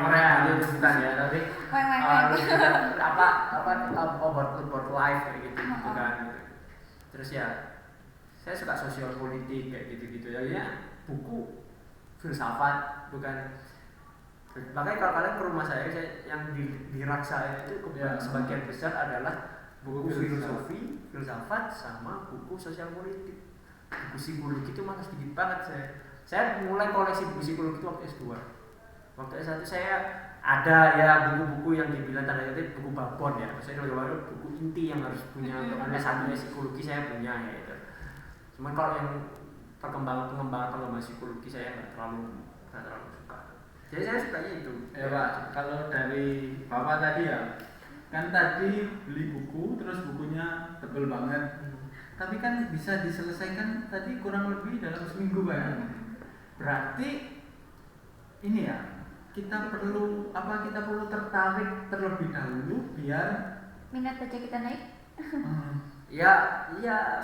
Korea gitu bukan ya, tapi apa about life kayak gitu kan. Terus ya saya suka sosial politik kayak gitu ya buku filsafat bukan. Makanya kalau kalian ke rumah saya yang di rak saya itu sebagian besar adalah buku filosofi, filsafat sama buku sosial politik. Buku psikologi itu malah sedikit banget saya mulai koleksi buku psikologi itu waktu S2. Waktu S1 saya ada ya buku-buku yang dibilang tanda kutip buku babon ya, maksudnya buku inti yang harus punya untuk S1 psikologi saya punya ya itu. Cuman kalau yang pengembangan psikologi saya nggak terlalu suka. Jadi saya sukanya itu. Ya Pak, kalau dari Bapak tadi ya, kan tadi beli buku terus bukunya tebel banget. Tapi kan bisa diselesaikan tadi kurang lebih dalam seminggu Pak. Berarti ini ya, kita perlu tertarik terlebih dahulu biar minat baca kita naik. Iya.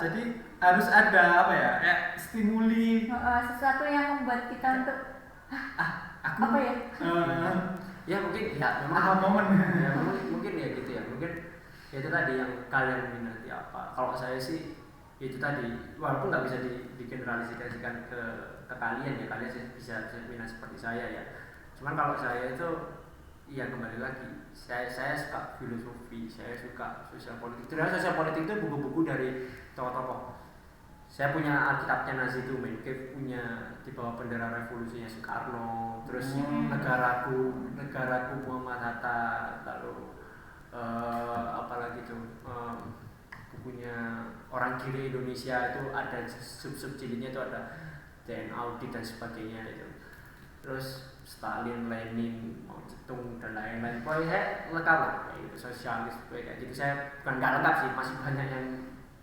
Jadi harus ada apa ya? Kayak stimuli. Sesuatu yang membuat kita untuk apa ya? Ya mungkin ya memang momen. Ya mungkin ya gitu ya. Mungkin ya itu tadi yang kalian minati apa. Kalau saya sih itu tadi walaupun nggak bisa digeneralisasikan ke kalian ya, kalian bisa minat seperti saya ya. Cuman kalau saya itu ya kembali lagi saya suka filosofi, saya suka sosial politik. Terus sosial politik itu buku-buku dari tokoh-tokoh. Saya punya Alkitabnya Nazito Menkes, punya di bawah bendera revolusinya Soekarno, terus negaraku Muhammad Hatta, lalu apalagi tuh bukunya Orang Kiri Indonesia itu ada sub jilidnya itu ada DNA audit dan sebagainya itu. Terus Stalin, Lenin, Mao Zedong dan lain-lain. Pokoknya saya lengkap lah kayak gitu, sosialis kayak gitu. Saya bukan nggak lengkap sih, masih banyak yang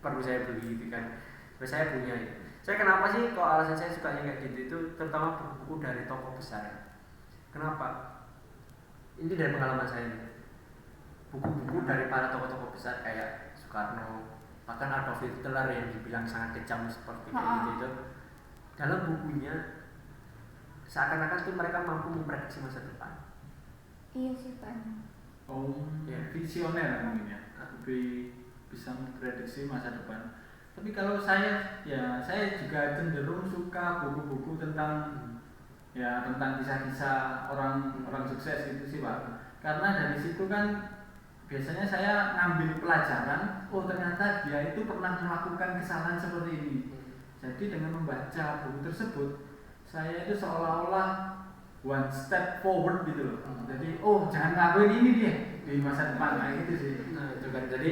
perlu saya beli gitu kan. Terus saya punya ya. Saya kenapa sih kok alasan saya sukanya kayak gitu itu terutama buku-buku dari tokoh besar. Kenapa? Ini dari pengalaman saya nih. Buku-buku dari para tokoh-tokoh besar kayak Soekarno, bahkan Adolf Hitler yang dibilang sangat kejam seperti kayak gitu. Dalam bukunya seakan-akan tuh mereka mampu memprediksi masa depan. Iya sih Pak. Visioner mungkin ya. Lebih bisa memprediksi masa depan. Tapi kalau saya juga cenderung suka buku-buku tentang kisah-kisah orang sukses gitu sih Pak. Karena dari situ kan biasanya saya ngambil pelajaran, ternyata dia itu pernah melakukan kesalahan seperti ini. Jadi dengan membaca buku tersebut, saya itu seolah-olah one step forward gitu loh. Jadi jangan ngelakuin ini dia di masa depan kayak gitu sih. Nah itu kan jadi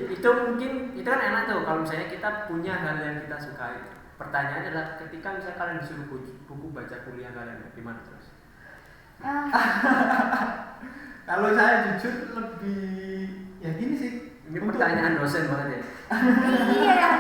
itu mungkin itu kan enak tuh kalau misalnya kita punya hal yang kita sukai. Pertanyaannya adalah ketika misalnya kalian disuruh buku baca kuliah kalian gimana terus? Kalau saya jujur lebih ya gini sih. Ini pertanyaan dosen banget ya. Iya.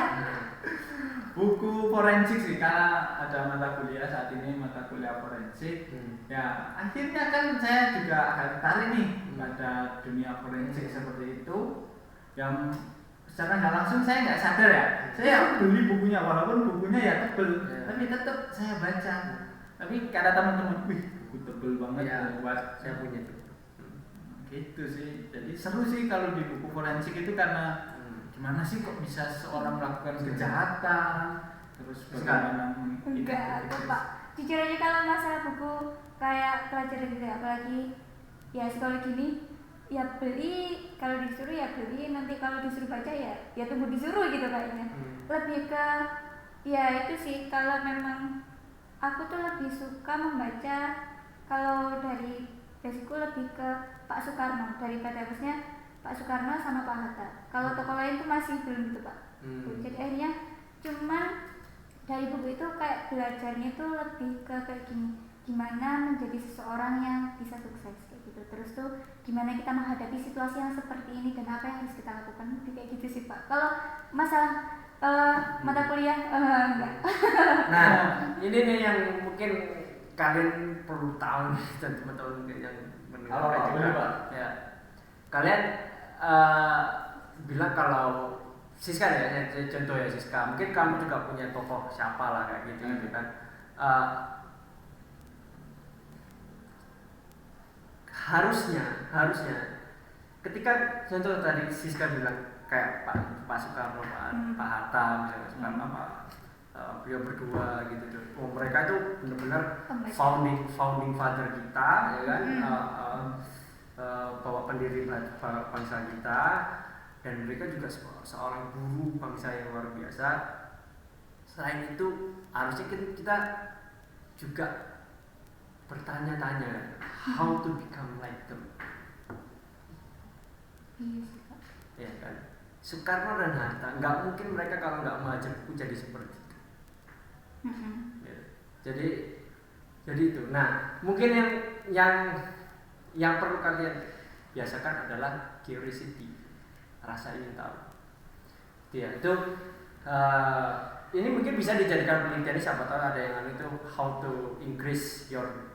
Buku forensik sih, karena ada mata kuliah saat ini, mata kuliah forensik. Ya akhirnya kan saya juga tertarik nih pada dunia forensik seperti itu. Yang secara nggak langsung saya nggak sadar ya, saya beli bukunya walaupun bukunya ya tebel, tapi tetap saya baca. Tapi kata teman-teman, buku tebel banget ya, buat saya punya itu. Gitu sih, jadi seru sih kalau di buku forensik itu karena gimana sih kok bisa seorang melakukan kejahatan, terus bagaimana enggak Pak. Jujur aja kalau masalah buku kayak pelajaran gitu apalagi ya sekolah gini. Ya beli, kalau disuruh ya beli, nanti kalau disuruh baca ya tunggu disuruh gitu kayaknya. Lebih ke ya itu sih, kalau memang aku tuh lebih suka membaca kalau dari basicku lebih ke Pak Soekarno daripada harusnya Pak Soekarno sama Pak Hatta. Kalau tokoh lain tuh masih belum gitu Pak. Jadi akhirnya cuman dari buku itu kayak belajarnya itu lebih ke kayak gini, gimana menjadi seseorang yang bisa sukses kayak gitu. Terus tuh gimana kita menghadapi situasi yang seperti ini dan apa yang harus kita lakukan, lebih kayak gitu sih Pak. Kalau masalah mata kuliah enggak. Nah, ini nih yang mungkin kalian perlu tahu nih, dan teman-teman mungkin yang mendengarkan juga. Pak. Ya, kalian bilang kalau Siska ya, contoh ya Siska, mungkin kamu juga punya tokoh siapa lah kayak gitu kan. Harusnya ketika contoh tadi Siska bilang kayak Pak Soekarno, Pak Hatta misalnya, Soekarno beliau berdua gitu tuh. Mereka itu benar-benar founding father kita, ya kan, bawa pendiri bangsa kita, dan mereka juga seorang guru bangsa yang luar biasa. Selain itu harusnya kita juga bertanya-tanya how to become like them. Ya kan, Soekarno dan Hatta nggak mungkin mereka kalau nggak membaca buku jadi seperti itu. Ya. Jadi itu. Nah, mungkin yang perlu kalian biasakan adalah curiosity, rasa ingin tahu. Ya, itu ini mungkin bisa dijadikan penelitian, siapa tahu ada yang itu how to increase your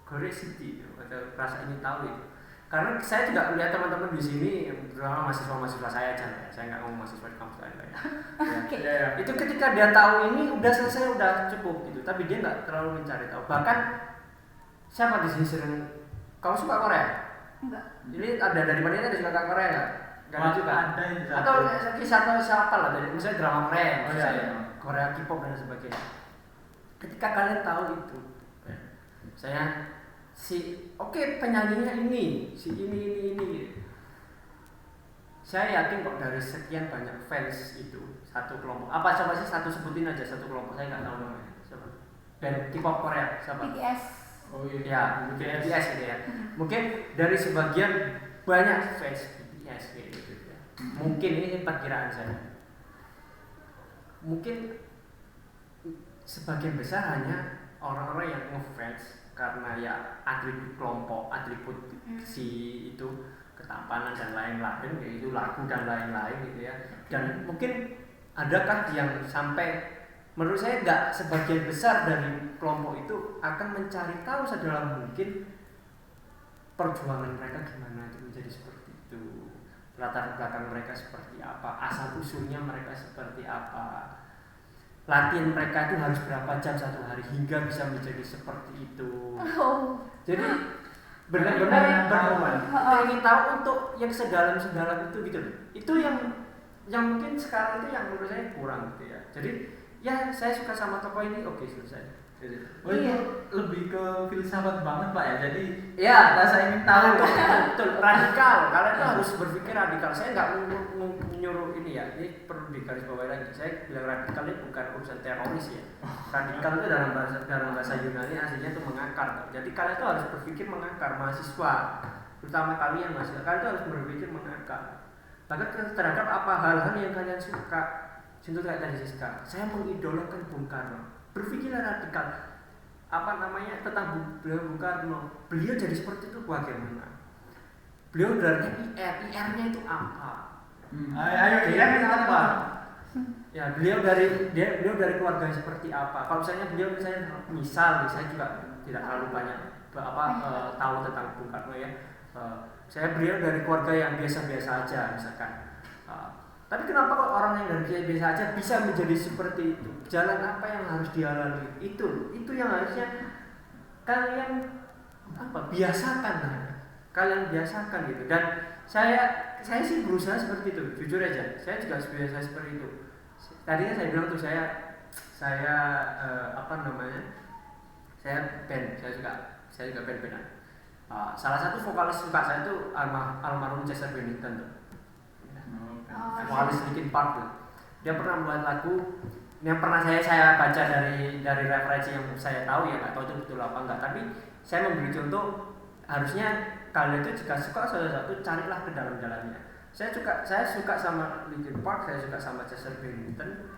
curiosity atau rasa ingin tahu itu. Karena saya juga melihat teman-teman di sini, terutama mahasiswa saya aja, saya nggak ngomong mahasiswa di kampus lain ya. Ya. Itu ketika dia tahu ini udah selesai, udah cukup gitu, tapi dia nggak terlalu mencari tahu. Bahkan siapa di sini sering, kamu suka Korea? Enggak. Ini ada dari mana ada suka Korea nggak? Nggak juga. Ada yang Atau kisah siapa lah dari misalnya drama Korea, Korea K-pop dan sebagainya. Ketika kalian tahu itu, saya penyanyinya ini, ini. Saya yakin kok dari sekian banyak fans itu satu kelompok. Apa coba sih satu sebutin aja satu kelompok, saya nggak tahu namanya. Siapa? Band K-pop Korea siapa? BTS. Oh iya. Ya, BTS gitu ya. Mungkin dari sebagian banyak fans BTS gitu ya. Mungkin ini perkiraan saya. Mungkin sebagian besar hanya orang-orang yang ngefans karena ya atribut kelompok, atribut si itu ketampanan dan lain-lain, yaitu lagu dan lain-lain gitu ya. Dan mungkin adakah yang sampai menurut saya nggak sebagian besar dari kelompok itu akan mencari tahu sedalam mungkin perjuangan mereka gimana itu menjadi seperti itu, latar belakang mereka seperti apa, asal usulnya mereka seperti apa, latihan mereka itu harus berapa jam satu hari hingga bisa menjadi seperti itu. Jadi benar-benar ingin tahu untuk yang sedalam-sedalam itu gitu. Itu yang mungkin sekarang itu yang menurut saya kurang gitu ya. Jadi ya saya suka sama tokoh ini, oke selesai. Oh itu lebih ke filsafat banget Pak ya. Jadi ya rasa ingin tahu betul radikal. Kalian tuh harus berpikir radikal. Saya nggak menyuruh ini ya. Ini perlu digarisbawahi lagi. Saya bilang radikal ini bukan urusan teroris ya. Radikal itu dalam bahasa Yunani aslinya itu mengakar. Jadi kalian tuh harus berpikir mengakar, mahasiswa, terutama kalian mahasiswa. Kalian tuh harus berpikir mengakar. Bahkan terhadap apa hal-hal yang kalian suka. Contoh kayak tadi Siska, saya mengidolakan Bung Karno. Berpikirlah radikal. Apa namanya tentang Bung Karno? Beliau jadi seperti itu bagaimana? Beliau dari IR-nya itu apa? Ayo IR itu apa? Ya beliau dari keluarga seperti apa? Kalau misalnya beliau misal saya juga tidak terlalu banyak tahu tentang Bung Karno ya. Saya beliau dari keluarga yang biasa-biasa aja misalkan. Tapi kenapa kok orang yang dari biasa aja bisa menjadi seperti itu? Jalan apa yang harus dilalui? Itu yang harusnya kalian biasakan. Kalian biasakan gitu. Dan saya sih berusaha seperti itu. Jujur aja, saya juga biasa seperti itu. Tadinya saya bilang tuh saya saya band, saya juga band-bandan. Salah satu vokalis suka saya itu almarhum Chester Bennington tuh. Vokalis Linkin Park tuh. Dia pernah membuat lagu yang pernah saya baca dari referensi yang saya tahu ya, nggak tahu itu betul apa enggak, tapi saya memberi contoh harusnya kalian itu jika suka sesuatu carilah ke dalam-dalamnya. Saya suka sama Linkin Park, saya suka sama Chester Bennington,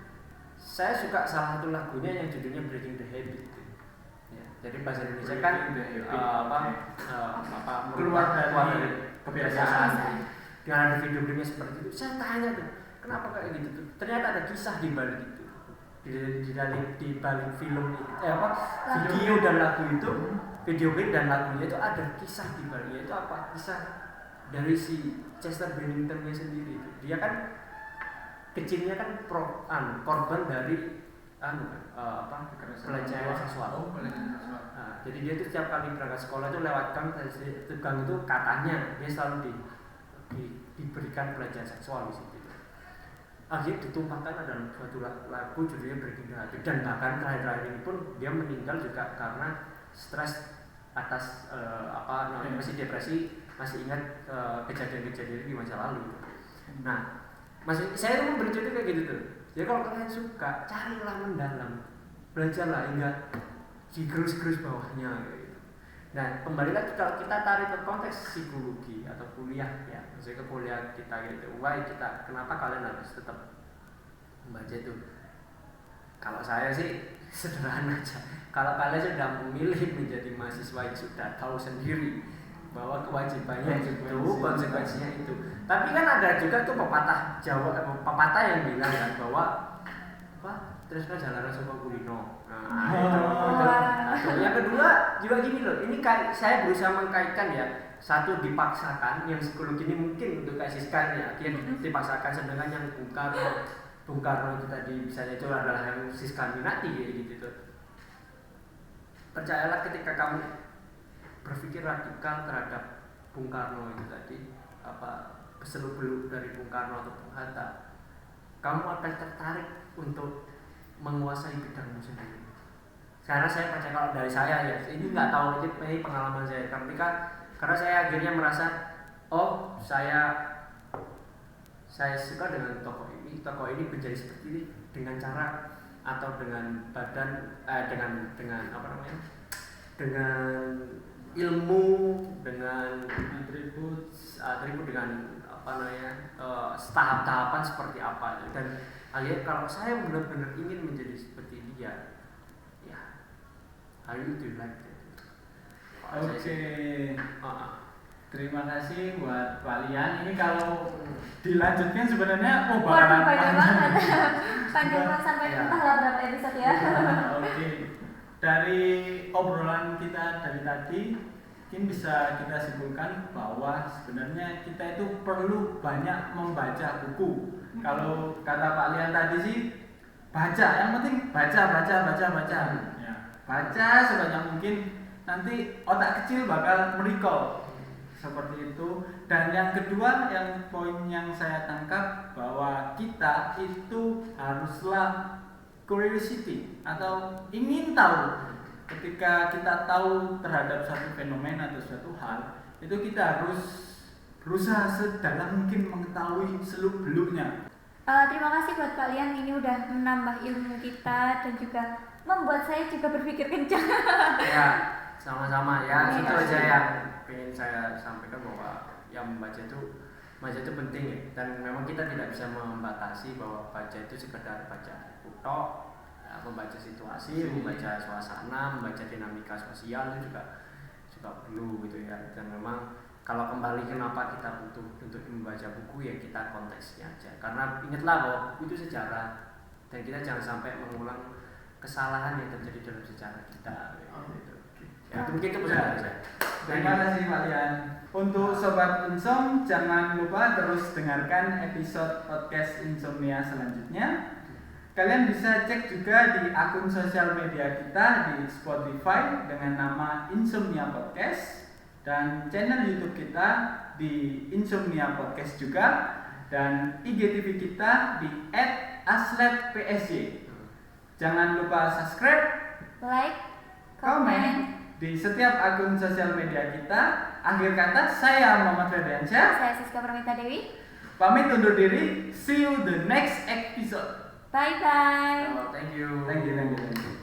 saya suka salah satu lagunya yang judulnya Breaking the Habit. Ya, jadi bahasa Indonesia kan keluar dari kebiasaan. Dengan ada video-videonya seperti itu, saya tanya tuh, kenapa kayak gitu tuh? Ternyata ada kisah di balik itu. Di balik film video dan lagu itu, video klip dan lagunya itu ada kisah di baliknya. Itu apa? Kisah dari si Chester Bennington-nya sendiri itu. Dia kan kecilnya kan korban dari pelecehan seksual. Nah, jadi dia tuh setiap kali berangkat sekolah itu lewat gang itu katanya dia selalu diberikan pelecehan seksual di situ. Akhirnya ditumpahkan dalam suatu lagu judulnya Breaking the Habit, dan bahkan terakhir ini pun dia meninggal juga karena stres atas masih depresi, masih ingat kejadian-kejadian di masa lalu. Nah, saya tuh bercerita kayak gitu tuh. Jadi kalau kalian suka, carilah mendalam, belajarlah hingga digerus-gerus bawahnya gitu. Nah, kembali lagi kalau kita tarik ke konteks psikologi atau kuliah ya, maksudnya ke kuliah kita gitu. Kenapa kalian harus tetap membaca itu? Kalau saya sih sederhana aja. Kalau kalian sudah memilih menjadi mahasiswa yang sudah tahu sendiri bahwa kewajibannya itu, konsekuensinya itu. Tapi kan ada juga tuh pepatah yang bilang kan bahwa terus kan jalan saka kulino. Nah, itu. Yang kedua juga gini loh. Ini saya berusaha mengkaitkan ya. Satu dipaksakan, yang psikologi ini mungkin untuk kasihkan ya, dia dipaksakan, sedangkan yang Bung Karno itu tadi misalnya itu adalah yang Siska minati gitu tuh. Percayalah ketika kamu berpikir radikal terhadap Bung Karno itu tadi, seluk-beluk dari Bung Karno atau Bung Hatta, kamu akan tertarik untuk menguasai bidangmu sendiri. Karena saya percaya, kalau dari saya ya, ini nggak tahu, ini pengalaman saya. Karena saya akhirnya merasa, saya suka dengan tokoh ini menjadi seperti ini dengan cara atau dengan badan, dengan ilmu, dengan atribut dengan tahap-tahapan seperti apa. Dan akhirnya kalau saya benar-benar ingin menjadi seperti dia, ya, how you do like that? Oke. Terima kasih buat Walian. Ini kalau dilanjutkan sebenarnya bakalan panjang sampai entahlah berapa episode ya. Oke. Dari obrolan kita dari tadi, mungkin bisa kita simpulkan bahwa sebenarnya kita itu perlu banyak membaca buku. Kalau kata Pak Lian tadi sih, baca, yang penting baca. Ya, baca sebanyak mungkin, nanti otak kecil bakal merecall seperti itu. Dan yang kedua, yang poin yang saya tangkap, bahwa kita itu haruslah curiosity atau ingin tahu. Ketika kita tahu terhadap suatu fenomena atau suatu hal, itu kita harus berusaha sedalam mungkin mengetahui seluk-beluknya. Terima kasih buat kalian, ini udah menambah ilmu kita dan juga membuat saya juga berpikir kencang. Ya, sama-sama ya. Itu aja yang pengen saya sampaikan, bahwa yang membaca itu penting ya. Dan memang kita tidak bisa membatasi bahwa baca itu sekedar baca buku, membaca situasi, membaca suasana, membaca dinamika sosial itu juga perlu gitu ya. Dan memang kalau kembali kenapa kita butuh untuk membaca buku, ya kita konteksnya aja. Karena ingatlah bahwa buku itu sejarah, dan kita jangan sampai mengulang kesalahan yang terjadi dalam sejarah kita. Gitu. Ya, itu mungkin itu pesan dari saya. Terima kasih Pak Lian. Untuk Sobat Insom, jangan lupa terus dengarkan episode podcast Insomnia selanjutnya. Kalian bisa cek juga di akun sosial media kita di Spotify dengan nama Insomnia Podcast, dan channel YouTube kita di Insomnia Podcast juga, dan IGTV kita di @asleppsy. Jangan lupa subscribe, like, komen di setiap akun sosial media kita. Akhir kata, saya Muhammad Ferdiansyah. Saya Siska Pramita Dewi. Pamit undur diri. See you the next episode. Bye bye. Thank you. Thank you.